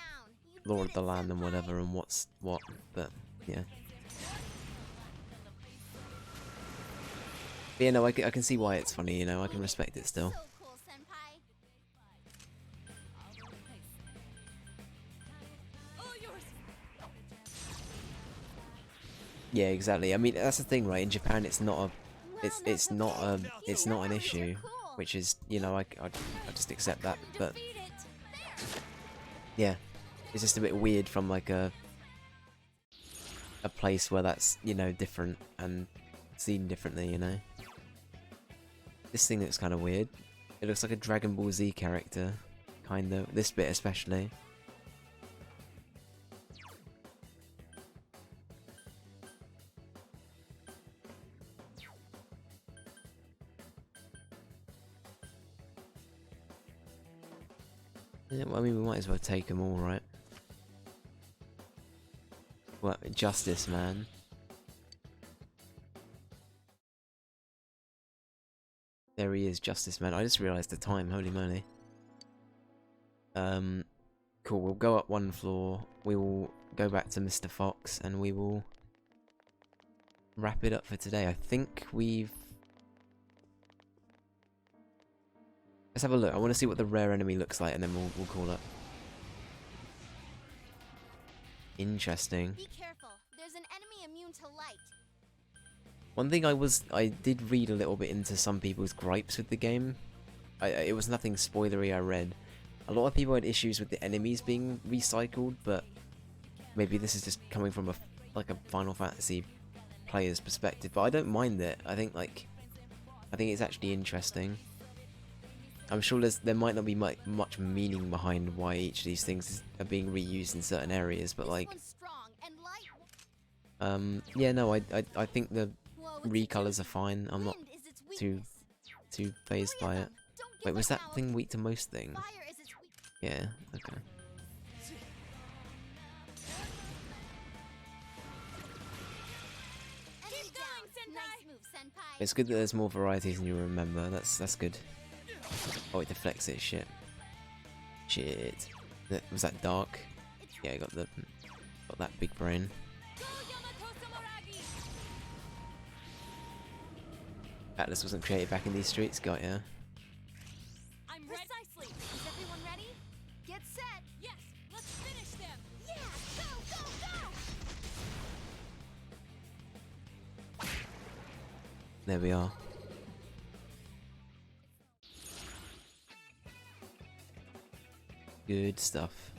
law of the land and whatever and what's what, but yeah. But yeah, no, I can see why it's funny, you know, I can respect it still. Yeah, exactly. I mean, that's the thing, right? In Japan, it's not an issue, which is, you know, I just accept that. But yeah, it's just a bit weird from like a place where that's, you know, different and seen differently, you know. This thing looks kind of weird. It looks like a Dragon Ball Z character, kind of. This bit especially. Yeah, well, I mean, we might as well take them all, right? Well, justice, man. There he is, Justice Man. I just realised the time, holy moly. Cool, we'll go up one floor, we will go back to Mr. Fox, and we will wrap it up for today. I think we've... Let's have a look. I want to see what the rare enemy looks like, and then we'll call it. Interesting. Be careful. There's an enemy immune to light. One thing I did read a little bit into some people's gripes with the game. It was nothing spoilery I read. A lot of people had issues with the enemies being recycled, but maybe this is just coming from a Final Fantasy player's perspective. But I don't mind it. I think it's actually interesting. I'm sure there might not be much meaning behind why each of these things are being reused in certain areas, but like, Yeah, no, I think the recolors are fine. I'm not too phased by it. Wait, was that thing weak to most things? Yeah, okay. It's good that there's more varieties than you remember. That's good. Oh, it deflects it. Shit. Shit. Was that dark? Yeah, I got that big brain. Atlas wasn't created back in these streets. Got ya. I'm ready. Precisely. Is everyone ready? Get set. Yes. Let's finish them. Yeah. Go. There we are. Good stuff.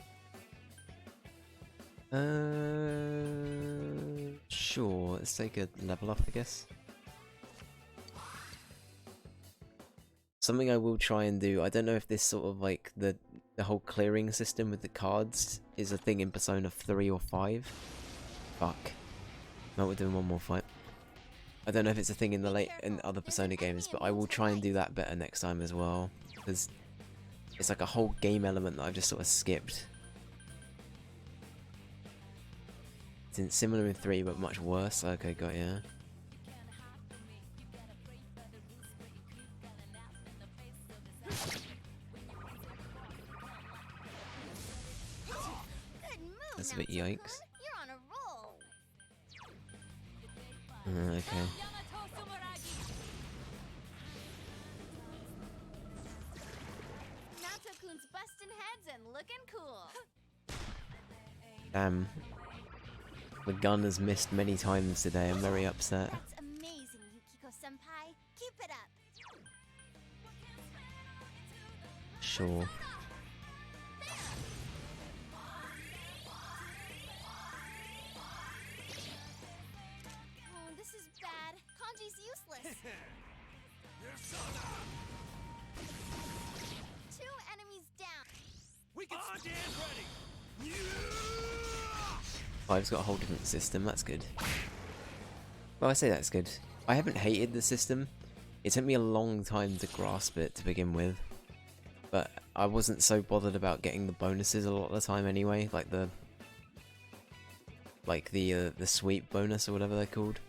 Sure. Let's take a level up, I guess. Something I will try and do. I don't know if this sort of like the whole clearing system with the cards is a thing in Persona 3 or 5. Fuck. No, we're doing one more fight. I don't know if it's a thing in in other Persona games, but I will try and do that better next time as well, because it's like a whole game element that I've just sort of skipped. It's similar in 3, but much worse. Okay, got ya. That's a bit yikes. You're on a roll. Okay. Nato-kun's busting heads and looking cool. Damn. The gun has missed many times today. I'm very upset. That's amazing, Yukiko-senpai. Keep it up. Sure. Oh, this is bad. Kanji's useless. Two enemies down. We can stand ready. Five's got a whole different system. That's good. Well, I say that's good. I haven't hated the system. It took me a long time to grasp it to begin with, but I wasn't so bothered about getting the bonuses a lot of the time anyway, like the sweep bonus or whatever they're called.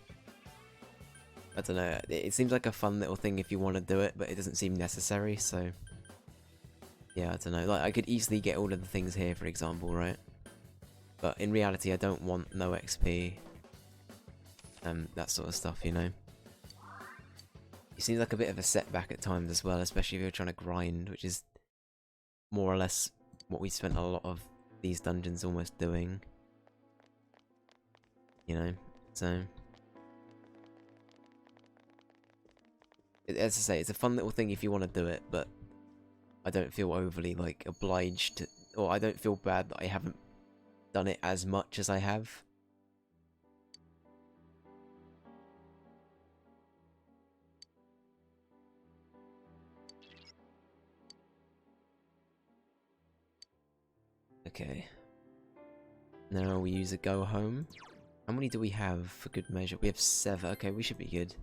I don't know. It seems like a fun little thing if you want to do it, but it doesn't seem necessary. So yeah, I don't know. Like I could easily get all of the things here, for example, right? But in reality, I don't want no XP. That sort of stuff, you know. It seems like a bit of a setback at times as well, especially if you're trying to grind, which is more or less what we spent a lot of these dungeons almost doing. You know, so... As I say, it's a fun little thing if you want to do it, but I don't feel overly, like, obliged to... Or I don't feel bad that I haven't done it as much as I have. Okay. Now we use a go home. How many do we have for good measure? We have 7. Okay, we should be good.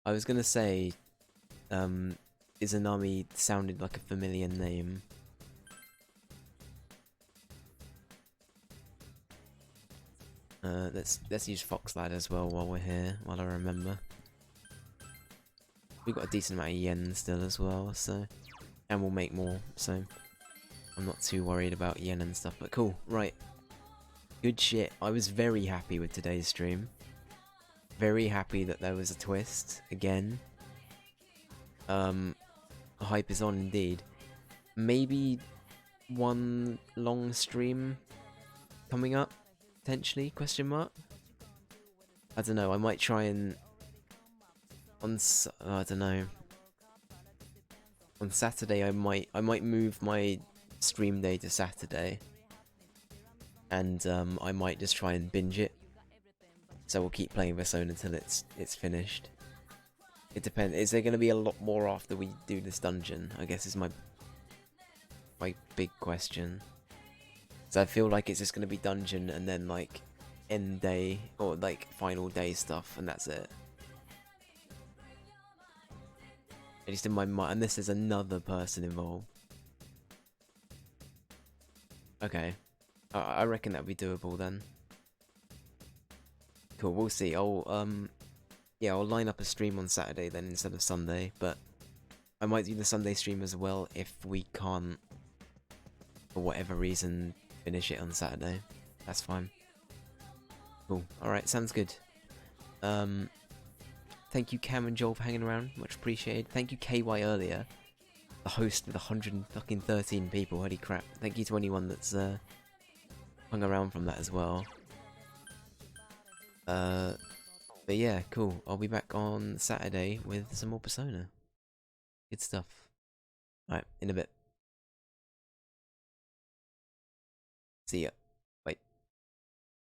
I was gonna say, Izanami sounded like a familiar name. Let's use Fox Lad as well while we're here, while I remember. We've got a decent amount of yen still as well, so... And we'll make more, so... I'm not too worried about yen and stuff, but cool, right. Good shit. I was very happy with today's stream. Very happy that there was a twist, again. Hype is on indeed. Maybe one long stream coming up, potentially, question mark? I don't know, I might try and... I don't know. On Saturday I might move my stream day to Saturday. And I might just try and binge it. So we'll keep playing Persona until it's finished. It depends. Is there going to be a lot more after we do this dungeon? I guess is my big question. So I feel like it's just gonna be dungeon and then like end day or like final day stuff, and that's it. At least in my mind, and this is another person involved. Okay, I reckon that'd be doable then. Cool, we'll see. Yeah, I'll line up a stream on Saturday then instead of Sunday, but I might do the Sunday stream as well if we can't, for whatever reason, finish it on Saturday. That's fine. Cool. Alright, sounds good. Thank you Cam and Joel for hanging around, much appreciated. Thank you KY earlier, the host with 113 people, holy crap. Thank you to anyone that's hung around from that as well. But yeah, cool. I'll be back on Saturday with some more Persona. Good stuff. Alright, in a bit. See ya.